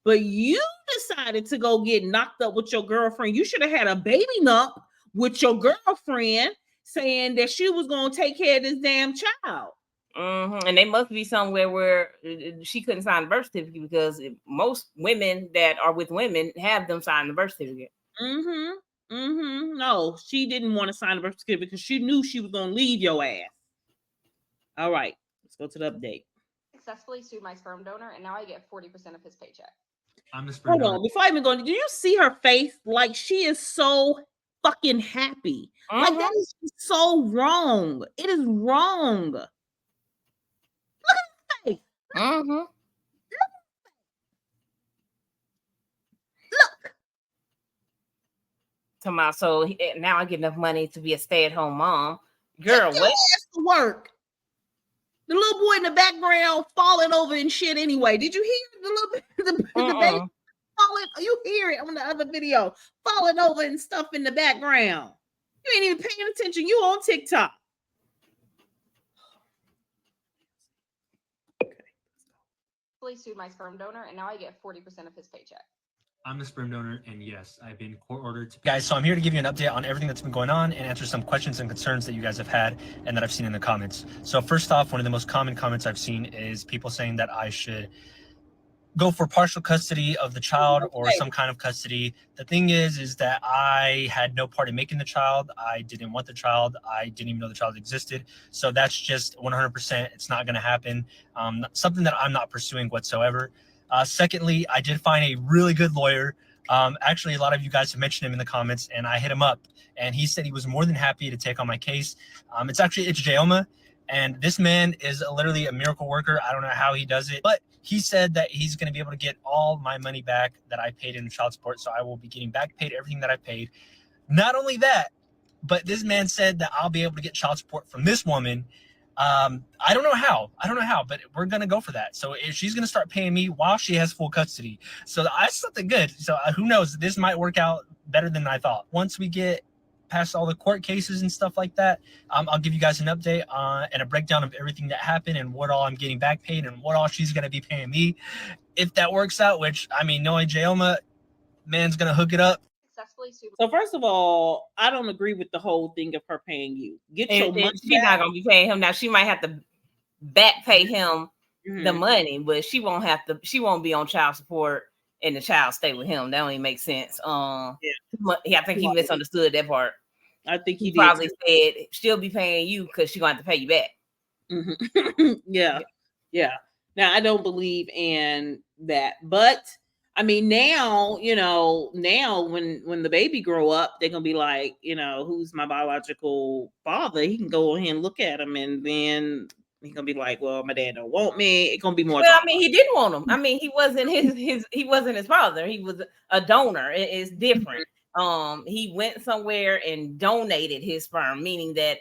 But you decided to go get knocked up with your girlfriend. You should have had a baby nump with your girlfriend saying that she was going to take care of this damn child. And they must be somewhere where she couldn't sign the birth certificate because most women that are with women have them sign the birth certificate. No, she didn't want to sign the birth certificate because she knew she was going to leave your ass. All right, let's go to the update. Successfully sued my sperm donor, and now I get 40% of his paycheck. I'm the sperm donor. Hold on, before I even go, do you see her face? Like, she is so fucking happy. Like, that is so wrong. It is wrong. Look at her face. Look. So now I get enough money to be a stay-at-home mom. Girl, what? To work. The little boy in the background falling over and shit anyway. Did you hear the little the baby falling? You hear it on the other video. Falling over and stuff in the background. You ain't even paying attention. You on TikTok. Sued my sperm donor, and now I get 40% of his paycheck. I'm the sperm donor, and yes, I've been court ordered to. Guys, so I'm here to give you an update on everything that's been going on and answer some questions and concerns that you guys have had and that I've seen in the comments. So first off, one of the most common comments I've seen is people saying that I should go for partial custody of the child or some kind of custody. The thing is that I had no part in making the child. I didn't want the child. I didn't even know the child existed. So that's just 100%. It's not going to happen. Something that I'm not pursuing whatsoever. Secondly, I did find a really good lawyer. Actually, a lot of you guys have mentioned him in the comments, and I hit him up, and he said he was more than happy to take on my case. It's Keyona, and this man is literally a miracle worker. I don't know how he does it, but he said that he's going to be able to get all my money back that I paid in child support, so I will be getting back paid everything that I paid. Not only that, but this man said that I'll be able to get child support from this woman. I don't know how, but we're going to go for that. So if she's going to start paying me while she has full custody. So that's something good. So who knows? This might work out better than I thought. Once we get past all the court cases and stuff like that, I'll give you guys an update and a breakdown of everything that happened and what all I'm getting back paid and what all she's going to be paying me. If that works out, which, I mean, knowing Keyona, man's going to hook it up. So first of all, I don't agree with the whole thing of her paying you. Get your money She's not gonna be paying him now. She might have to back pay him the money, but she won't have to. She won't be on child support, and the child stay with him. That don't even make sense. I think he misunderstood that part. I think he probably said she'll be paying you because she's going to have to pay you back. Yeah. Now I don't believe in that, but I mean, now when the baby grow up, they're gonna be like, who's my biological father? He can go ahead and look at him, and then he's gonna be like, well, my dad don't want me. It's gonna be more. Well, I mean, he didn't want him. I mean, he wasn't he wasn't his father. He was a donor. It's different. He went somewhere and donated his sperm, meaning that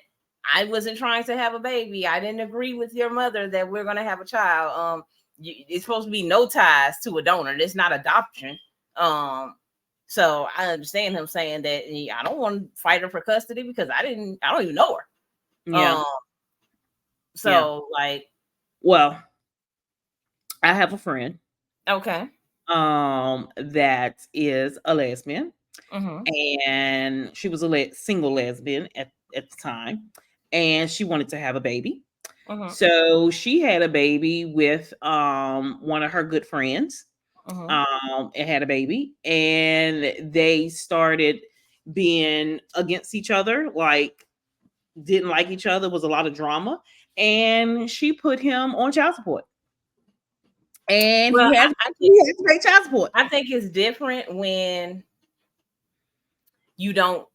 I wasn't trying to have a baby. I didn't agree with your mother that we're going to have a child. It's supposed to be no ties to a donor. It's not adoption. So I understand him saying that I don't want to fight her for custody because I don't even know her. Yeah. Well, I have a friend. Okay. That is a lesbian. Mm-hmm. And she was a single lesbian at the time, and she wanted to have a baby. So she had a baby with one of her good friends. And had a baby, and they started being against each other, like didn't like each other. Was a lot of drama, and she put him on child support. And he has to pay child support. I think it's different when you don't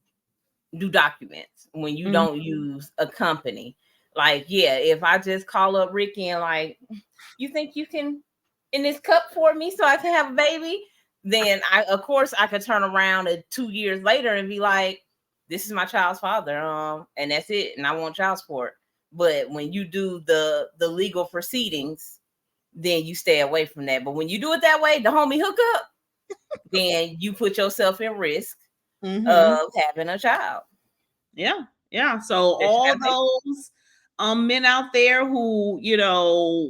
do documents, when you don't use a company. Like, if I just call up Ricky and like, you think you can in this cup for me so I can have a baby, then of course I could turn around 2 years later and be like, this is my child's father, and that's it, and I want child support. But when you do the legal proceedings, then you stay away from that. But when you do it that way, the homie hookup, then you put yourself in risk of having a child. Yeah. So all those men out there who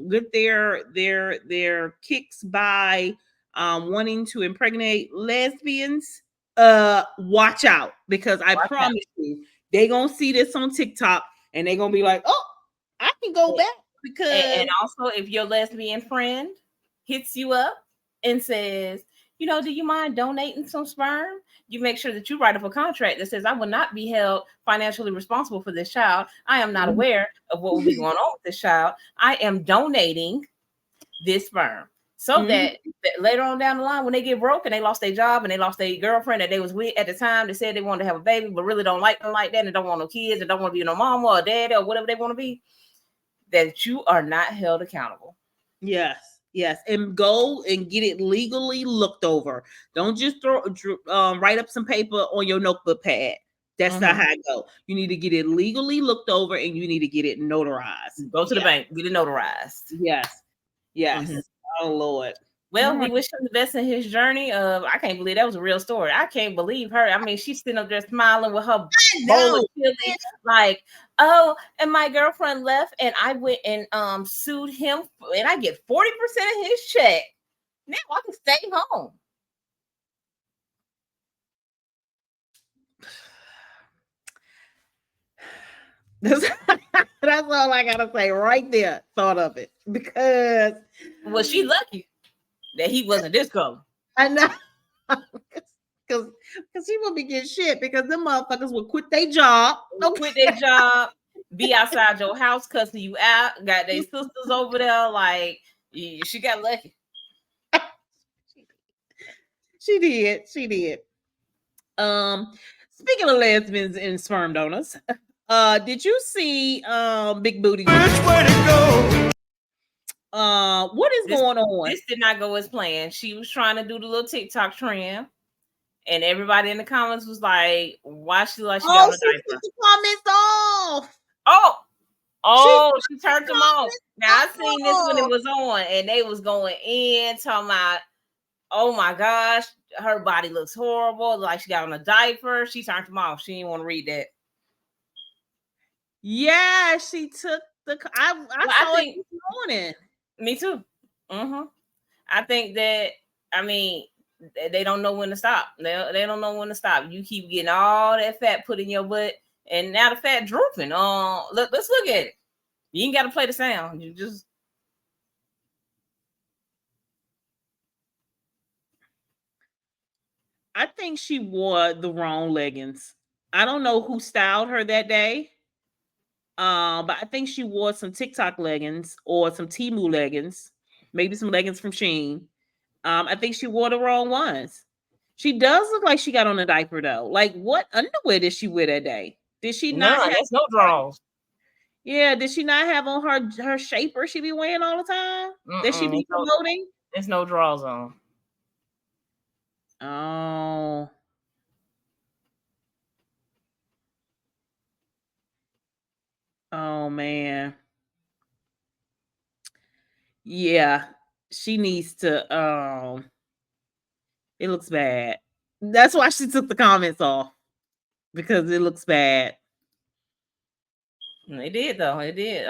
get their kicks by wanting to impregnate lesbians, watch out, because I promise you they gonna see this on TikTok and they gonna be like, oh, I can go back. Because and also, if your lesbian friend hits you up and says, do you mind donating some sperm? You make sure that you write up a contract that says, I will not be held financially responsible for this child. I am not aware of what will be going on with this child. I am donating this sperm. So that later on down the line, when they get broke and they lost their job and they lost their girlfriend that they was with at the time, they said they wanted to have a baby, but really don't like them like that and don't want no kids and don't want to be no mama or daddy or whatever they want to be, that you are not held accountable. Yes. And go and get it legally looked over. Don't just write up some paper on your notebook pad. That's not how it go. You need to get it legally looked over and you need to get it notarized. Go to the bank, get it notarized. Yes. Oh, Lord. Well, we wish him the best in his journey. I can't believe that was a real story. I can't believe her. I mean, she's sitting up there smiling with her bowl of chili, like, oh, and my girlfriend left, and I went and sued him, and I get 40% of his check. Now I can stay home. That's all I gotta say right there. Thought of it because she lucky that he wasn't this color. I know, because he will be getting shit because them motherfuckers will quit their job. Quit their job, be outside your house cussing you out. Got their sisters over there, like she got lucky. She did. Speaking of lesbians and sperm donors, did you see Big Booty? Which way to go? What is going on? This did not go as planned. She was trying to do the little TikTok trend, and everybody in the comments was like, "Why she like she got on a diaper?" Took the comments off. She turned them off. Now I seen this when it was on, and they was going in talking about, "Oh my gosh, her body looks horrible. Like she got on a diaper." She turned them off. She didn't want to read that. Yeah, she took the. I saw it this morning. Me too. I think that, I mean, they don't know when to stop. They don't know when to stop. You keep getting all that fat put in your butt, and now the fat drooping. Let's look at it. You ain't got to play the sound. You just I think she wore the wrong leggings. I don't know who styled her that day. But I think she wore some TikTok leggings or some Temu leggings, maybe some leggings from Shein. I think she wore the wrong ones. She does look like she got on a diaper though. Like, what underwear did she wear that day? Did she No, not have? that's no draws. Yeah, did she not have on her shaper she be wearing all the time? That she be promoting? There's no draws on. Oh. Oh man. Yeah, she needs to it looks bad. That's why she took the comments off. Because it looks bad. It did though. It did.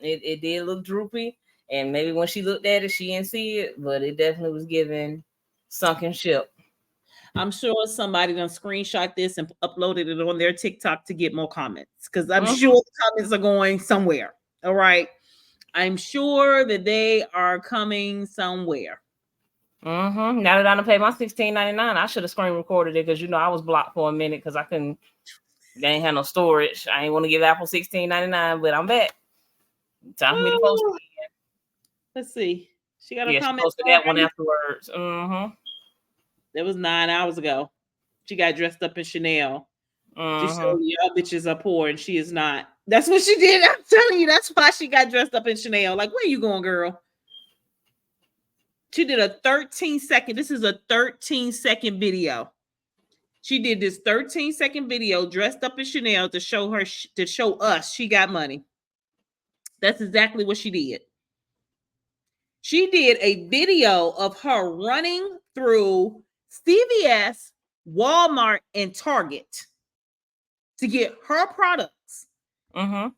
It did look droopy. And maybe when she looked at it, she didn't see it, but it definitely was giving sunken ship. I'm sure somebody done screenshot this and uploaded it on their TikTok to get more comments because I'm sure the comments are going somewhere. All right. I'm sure that they are coming somewhere. Now that I done paid my $16.99, I should have screen recorded it because I was blocked for a minute because I couldn't. They ain't had no storage. I ain't want to give Apple $16.99, but I'm back. Time for me to post it again. Let's see. She got a comment. She posted that one afterwards. That was 9 hours ago. She got dressed up in Chanel. Just so y'all bitches are poor and she is not. That's what she did. I'm telling you, that's why she got dressed up in Chanel. Like, where you going, girl? She did a 13-second. This is a 13-second video. She did this 13-second video dressed up in Chanel to show her to show us she got money. That's exactly what she did. She did a video of her running through CVS, Walmart, and Target to get her products. And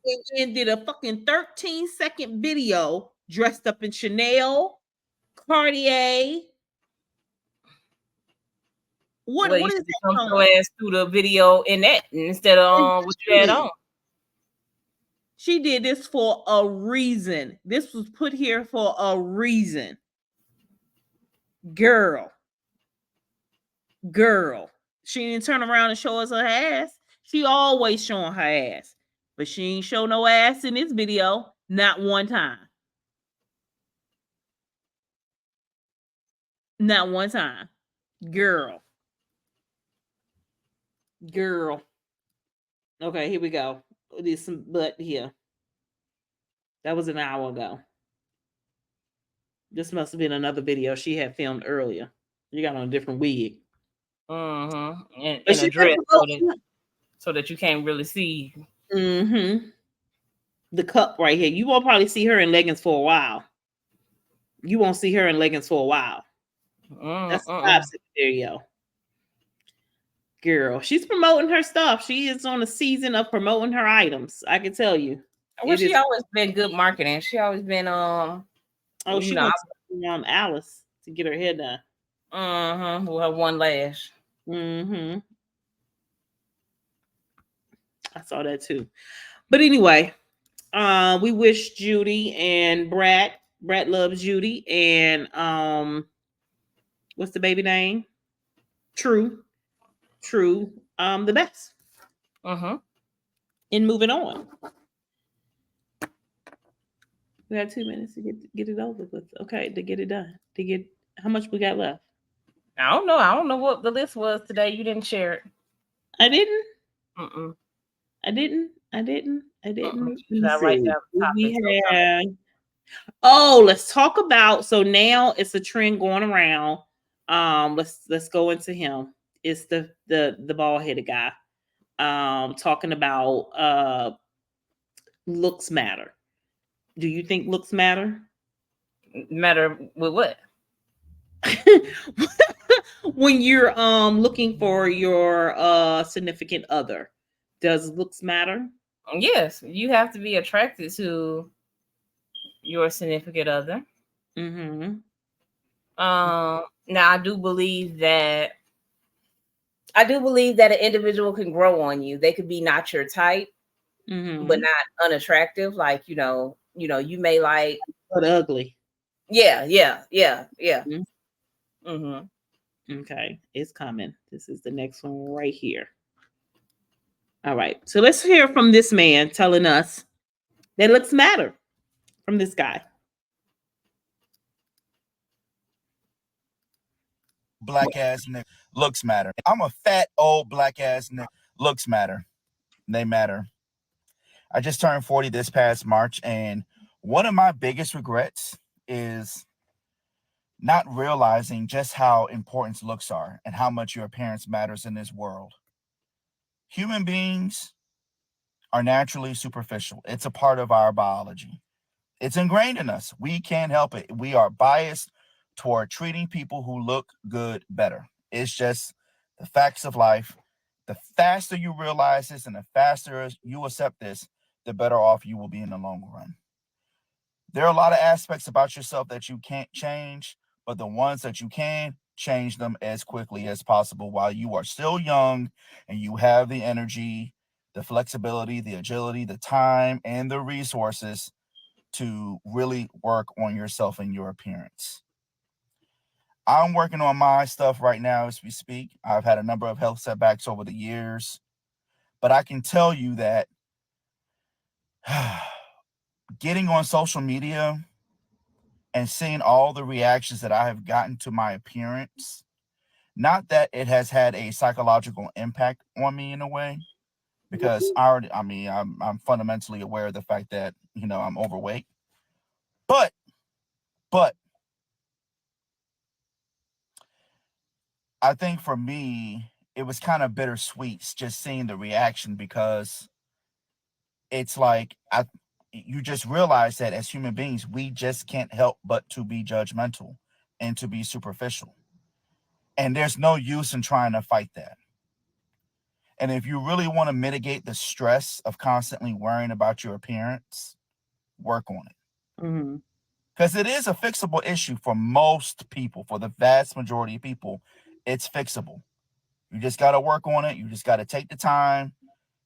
did a fucking 13-second video dressed up in Chanel, Cartier. What is that? Come your ass through the video in that instead of what you had on. She did this for a reason. This was put here for a reason. Girl. She didn't turn around and show us her ass. She always showing her ass. But she ain't show no ass in this video. Not one time. Not one time. Girl. Okay, here we go. There's some butt here. That was an hour ago. This must have been another video she had filmed earlier. You got on a different wig. And a dress so that you can't really see. The cup right here. You won't probably see her in leggings for a while. That's the opposite video. Girl, she's promoting her stuff. She is on a season of promoting her items. I can tell you. Well, she always been good marketing. She always been she went to Alice to get her hair done. With her one lash. I saw that too. But anyway, we wish Judy and Brat loves Judy and what's the baby name? True, the best. And moving on. We have 2 minutes to get it over with. Okay, to get it done. How much we got left? I don't know. I don't know what the list was today. You didn't share it. I didn't. I didn't. Let's talk about. So now it's a trend going around. Let's go into him. It's the bald headed guy. Talking about looks matter. Do you think looks matter? Matter with what? When you're looking for your significant other, does looks matter? Yes, you have to be attracted to your significant other. Now I do believe that an individual can grow on you. They could be not your type, but not unattractive. Like you may like but ugly. Yeah. Okay, it's coming. This is the next one right here. All right, so let's hear from this man telling us that looks matter from this guy. Black ass nigga. Looks matter. I'm a fat old black ass nigga. Looks matter. They matter. I just turned 40 this past March, and one of my biggest regrets is not realizing just how important looks are and how much your appearance matters in this world. Human beings are naturally superficial. It's a part of our biology. It's ingrained in us. We can't help it. We are biased toward treating people who look good better. It's just the facts of life. The faster you realize this and the faster you accept this, the better off you will be in the long run. There are a lot of aspects about yourself that you can't change, but the ones that you can, change them as quickly as possible while you are still young and you have the energy, the flexibility, the agility, the time, and the resources to really work on yourself and your appearance. I'm working on my stuff right now as we speak. I've had a number of health setbacks over the years, but I can tell you that getting on social media and seeing all the reactions that I have gotten to my appearance, not that it has had a psychological impact on me in a way, because I'm fundamentally aware of the fact that, I'm overweight, but I think for me, it was kind of bittersweet just seeing the reaction, because it's like you just realize that as human beings, we just can't help but to be judgmental and to be superficial. And there's no use in trying to fight that. And if you really want to mitigate the stress of constantly worrying about your appearance, work on it. Because it is a fixable issue for most people. For the vast majority of people, it's fixable. You just got to work on it. You just got to take the time,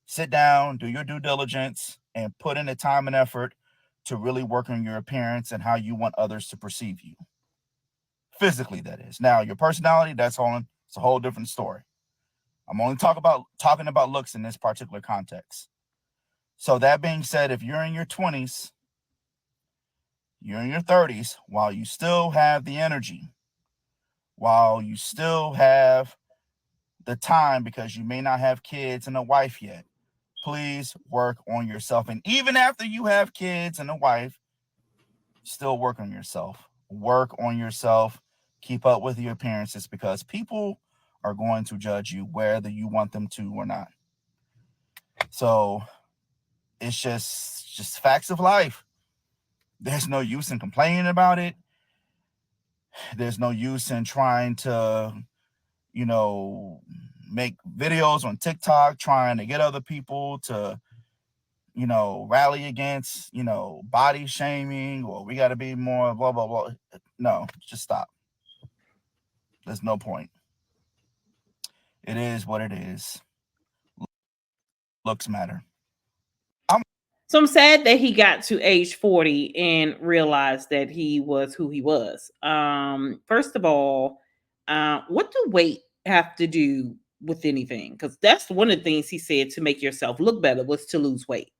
sit down, do your due diligence, and put in the time and effort to really work on your appearance and how you want others to perceive you. Physically, that is. Now, your personality, it's a whole different story. I'm only talking about looks in this particular context. So that being said, if you're in your 20s, you're in your 30s, while you still have the energy, while you still have the time, because you may not have kids and a wife yet, please work on yourself. And even after you have kids and a wife, still work on yourself. Work on yourself. Keep up with your appearances, because people are going to judge you whether you want them to or not. So it's just facts of life. There's no use in complaining about it. There's no use in trying to, make videos on TikTok, trying to get other people to, rally against, body shaming, or we got to be more blah, blah, blah. No, just stop. There's no point. It is what it is. Looks matter. So I'm sad that he got to age 40 and realized that he was who he was. First of all, what do weight have to do with anything? Because that's one of the things he said to make yourself look better was to lose weight.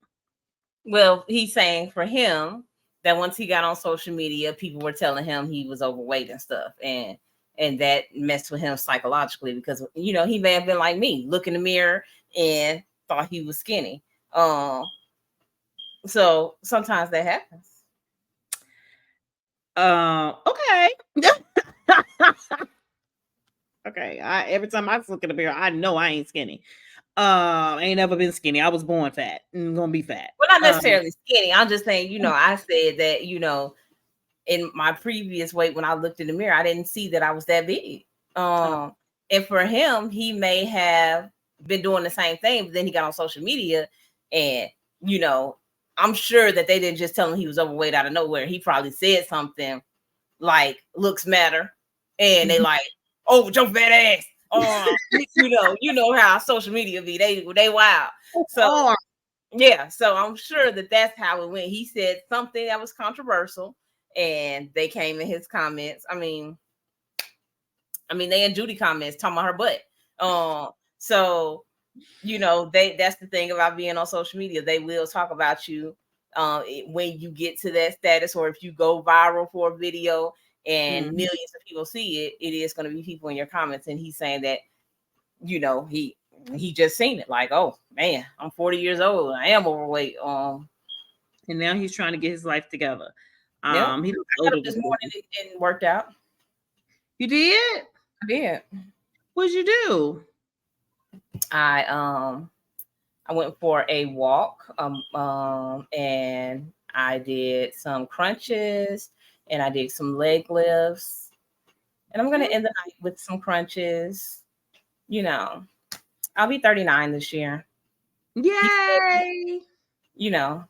Well, he's saying for him that once he got on social media, people were telling him he was overweight and stuff. And that messed with him psychologically, because, he may have been like me, look in the mirror and thought he was skinny. So sometimes that happens. Okay. Okay. Every time I look in the mirror, I know I ain't skinny. I ain't never been skinny. I was born fat. I'm gonna be fat. Well, not necessarily skinny. I'm just saying, I said that, in my previous weight, when I looked in the mirror, I didn't see that I was that big. And for him, he may have been doing the same thing, but then he got on social media and, I'm sure that they didn't just tell him he was overweight out of nowhere. He probably said something like looks matter. And they like, oh, with your fat ass. You know how social media be. They wild. So yeah, so I'm sure that that's how it went. He said something that was controversial, and they came in his comments. I mean, I mean, they in Judy comments talking about her butt. So you know, that's the thing about being on social media. They will talk about you when you get to that status, or if you go viral for a video and millions of people see it, it is going to be people in your comments. And he's saying that, you know, he just seen it like, oh man, I'm 40 years old, I am overweight. And now he's trying to get his life together. Yeah, He looks I got older up this than morning and worked out. You did? I did. What'd you do? I went for a walk, and I did some crunches, and I did some leg lifts, and I'm gonna end the night with some crunches. You know, I'll be 39 this year. Yay! You know,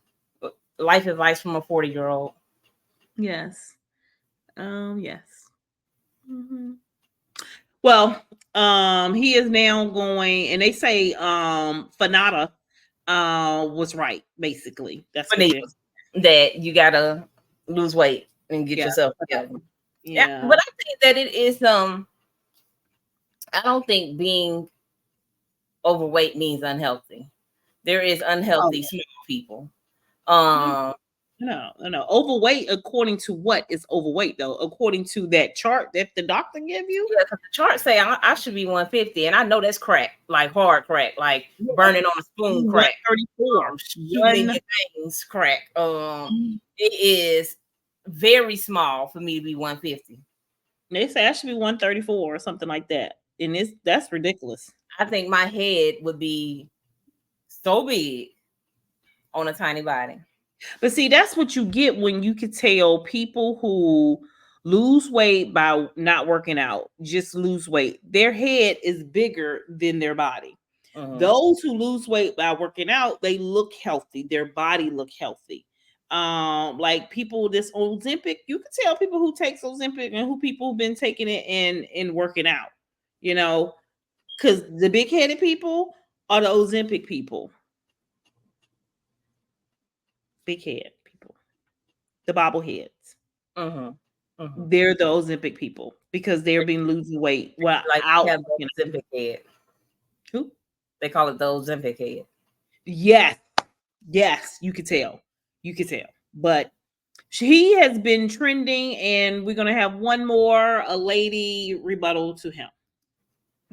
life advice from a 40-year-old. Yes. Yes. Mm-hmm. Well, he is now going, and they say Fanata was right, basically. That's what it is. That you gotta lose weight and get yourself together. Yeah, but I think that it is I don't think being overweight means unhealthy. There is unhealthy small people. No. Overweight, according to what is overweight, though? According to that chart that the doctor gave you? Yeah, because the chart say I should be 150, and I know that's crack, like hard crack, like burning on a spoon crack. 34. Shooting in your veins crack. It is very small for me to be 150. They say I should be 134 or something like that. And that's ridiculous. I think my head would be so big on a tiny body. But see, that's what you get when you can tell people who lose weight by not working out, just lose weight. Their head is bigger than their body. Those who lose weight by working out, they look healthy. Their body look healthy. Like people this Ozempic, you can tell people who takes Ozempic and who people who've been taking it and working out, you know, because the big-headed people are the Ozempic people. Big head people, the bobbleheads. They're the Ozempic people because they're been losing weight. Well, like out Ozempic head. Who? They call it the Ozempic head. Yes, you could tell. But he has been trending, and we're gonna have one more a lady rebuttal to him.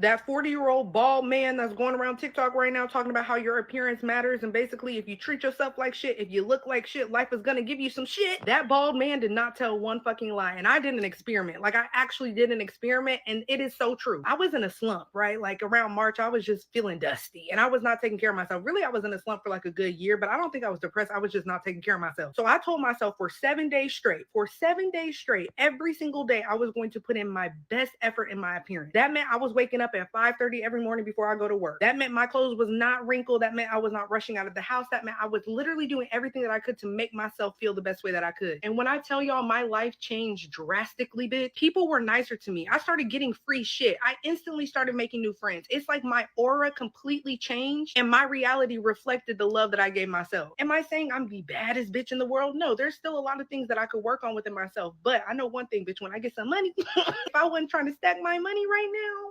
That 40-year-old bald man that's going around TikTok right now talking about how your appearance matters, and basically if you treat yourself like shit, if you look like shit, life is gonna give you some shit. That bald man did not tell one fucking lie, and I did an experiment. Like, I actually did an experiment, and it is so true. I was in a slump, right? Like around March, I was just feeling dusty, and I was not taking care of myself. Really, I was in a slump for like a good year, but I don't think I was depressed. I was just not taking care of myself. So I told myself for 7 days straight, every single day, I was going to put in my best effort in my appearance. That meant I was waking up at 5:30 every morning before I go to work. That meant my clothes was not wrinkled. That meant I was not rushing out of the house. That meant I was literally doing everything that I could to make myself feel the best way that I could. And when I tell y'all my life changed drastically, bitch, people were nicer to me. I started getting free shit. I instantly started making new friends. It's like my aura completely changed, and my reality reflected the love that I gave myself. Am I saying I'm the baddest bitch in the world? No, there's still a lot of things that I could work on within myself. But I know one thing, bitch, when I get some money, if I wasn't trying to stack my money right now.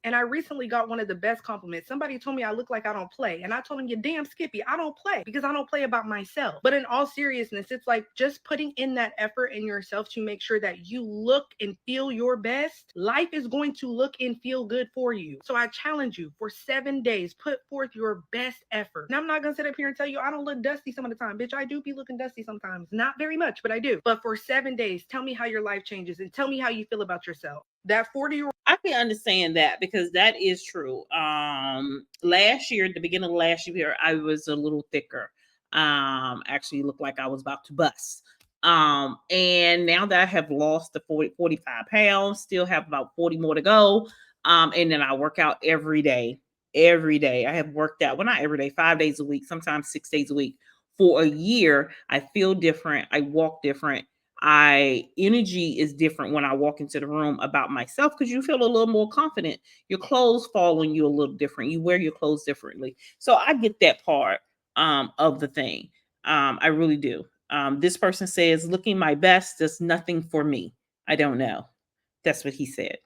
And I recently got one of the best compliments. Somebody told me I look like I don't play. And I told him, you damn Skippy, I don't play because I don't play about myself. But in all seriousness, it's like just putting in that effort in yourself to make sure that you look and feel your best. Life is going to look and feel good for you. So I challenge you for 7 days, put forth your best effort. Now, I'm not going to sit up here and tell you I don't look dusty some of the time. Bitch, I do be looking dusty sometimes. Not very much, but I do. But for 7 days, tell me how your life changes and tell me how you feel about yourself. That 40-year-old. I can understand that because that is true. Last year, at the beginning of last year, I was a little thicker. Actually looked like I was about to bust. And now that I have lost the 45 pounds, still have about 40 more to go. And then I work out every day. I have worked out, well, not every day, 5 days a week, sometimes 6 days a week. For a year, I feel different. I walk different. Energy is different when I walk into the room about myself because you feel a little more confident. Your clothes fall on you a little different. You wear your clothes differently. So I get that part of the thing. I really do. This person says, looking my best does nothing for me. I don't know. That's what he said.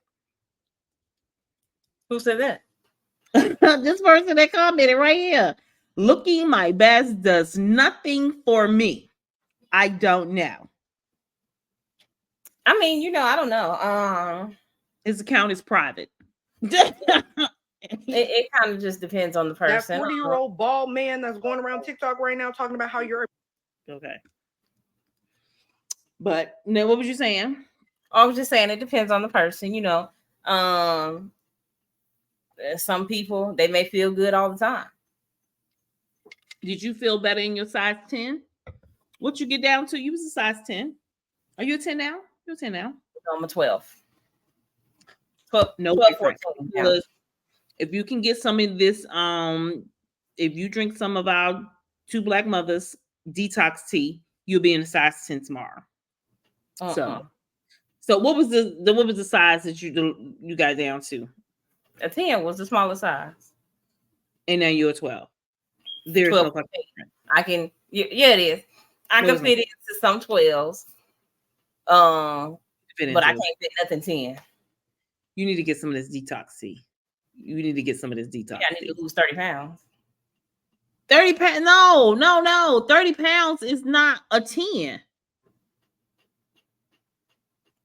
Who said that? This person that commented right here. Looking my best does nothing for me. I don't know. I mean, I don't know. His account is private. It kind of just depends on the That person. 40-year-old bald man that's going around TikTok right now talking about how you're okay. But now, what was you saying? I was just saying it depends on the person. Some people, they may feel good all the time. Did you feel better in your size 10? What you get down to? You was a size 10. Are you a 10 now? You're a 10 now. I'm a 12. 12 no 12, difference. 14 pounds. If you can get some of this, if you drink some of our 2BlackMothers detox tea, you'll be in a size 10 tomorrow. So what was the size that you got down to? A 10 was the smallest size. And now you're a 12. There's 12, no fucking I can, yeah, it is. I can fit into some 12s. But I can't fit nothing 10. You need to get some of this detox tea. You need to get some of this detox. Yeah, I need to lose 30 pounds. 30 pounds? No. 30 pounds is not a 10.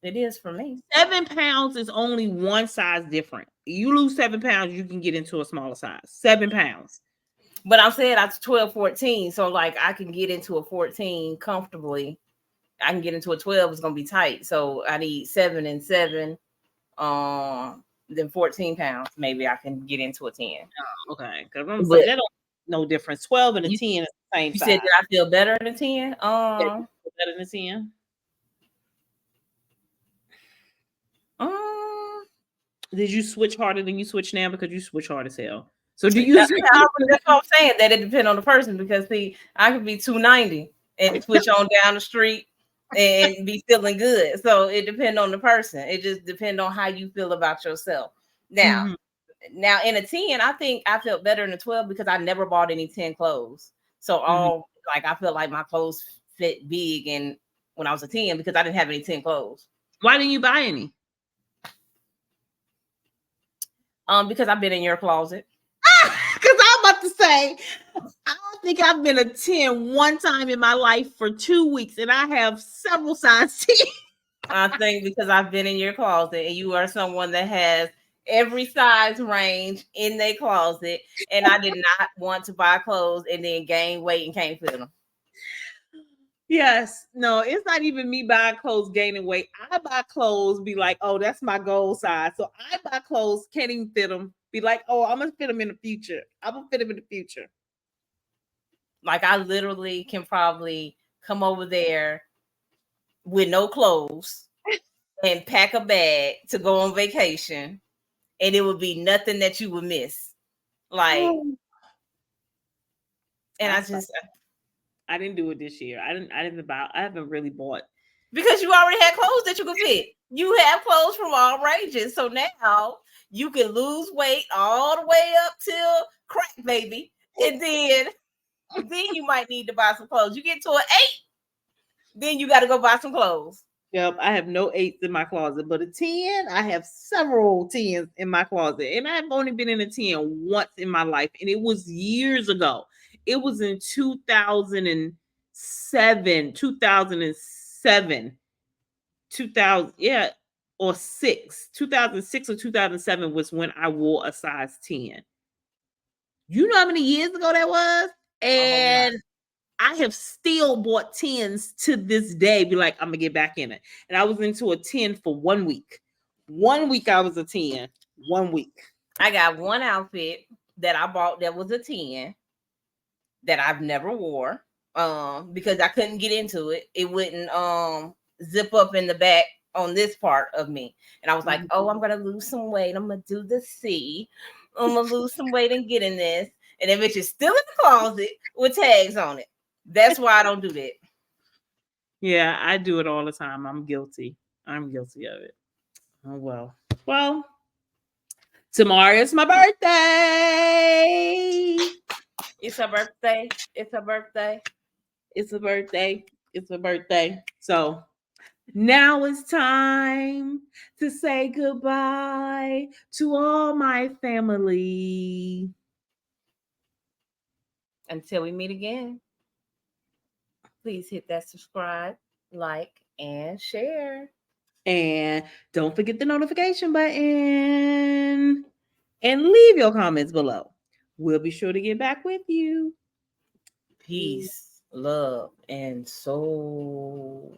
It is for me. 7 pounds is only one size different. You lose 7 pounds, you can get into a smaller size. 7 pounds. But I'm saying that's 12, 14. So like I can get into a 14 comfortably. I can get into a 12, it's gonna be tight. So I need 7 and 7. Then 14 pounds. Maybe I can get into a 10. Oh, okay. Because I'm saying that don't no difference. 12 and a 10 is the same you size. said that I feel better than a 10? Better than a 10. Did you switch harder than you switch now? Because you switch hard as hell. So do you? That's what I'm saying. That it depends on the person. Because see, I could be 290 and switch on down the street and be feeling good. So it depends on the person. It just depends on how you feel about yourself. Now, now in a 10, I think I felt better in a 12 because I never bought any 10 clothes. So like I feel like my clothes fit big and when I was a 10 because I didn't have any 10 clothes. Why didn't you buy any? Because I've been in your closet. Because I'm about to say, I don't think I've been a 10 one time in my life for 2 weeks, and I have several size 10. I think because I've been in your closet, and you are someone that has every size range in their closet, and I did not want to buy clothes and then gain weight and can't fit them. Yes, no, it's not even me buying clothes, gaining weight. I buy clothes, be like, oh, that's my goal size. So I buy clothes, can't even fit them. Be like, oh, I'm gonna fit them in the future. I'm gonna fit them in the future. Like I literally can probably come over there with no clothes and pack a bag to go on vacation, and it would be nothing that you would miss. Like, and I didn't do it this year. I haven't really bought because you already had clothes that you could fit. You have clothes from all ranges, so now you can lose weight all the way up till crack, baby, and then you might need to buy some clothes. You get to an 8, then you got to go buy some clothes. Yep, I have no 8s in my closet, but a 10, I have several 10s in my closet, and I've only been in a 10 once in my life, and it was years ago. It was in 2000, or 2006 or 2007 was when I wore a size 10. You know how many years ago that was? And I have still bought 10s to this day. Be like, I'm gonna get back in it. And I was into a 10 for 1 week. 1 week I was a 10. 1 week. I got one outfit that I bought that was a 10 that I've never wore because I couldn't get into it. It wouldn't zip up in the back on this part of me. And I was like, oh, I'm gonna lose some weight. I'm gonna do the C. I'm gonna lose some weight and get in this. And that bitch is still in the closet with tags on it. That's why I don't do that. Yeah, I do it all the time. I'm guilty. I'm guilty of it. Oh, well. Well, tomorrow is my birthday. It's her birthday. It's her birthday. It's a birthday. It's a birthday. So Now it's time to say goodbye to all my family. Until we meet again, please hit that subscribe, like, and share. And don't forget the notification button. And leave your comments below. We'll be sure to get back with you. Peace, love, and soul.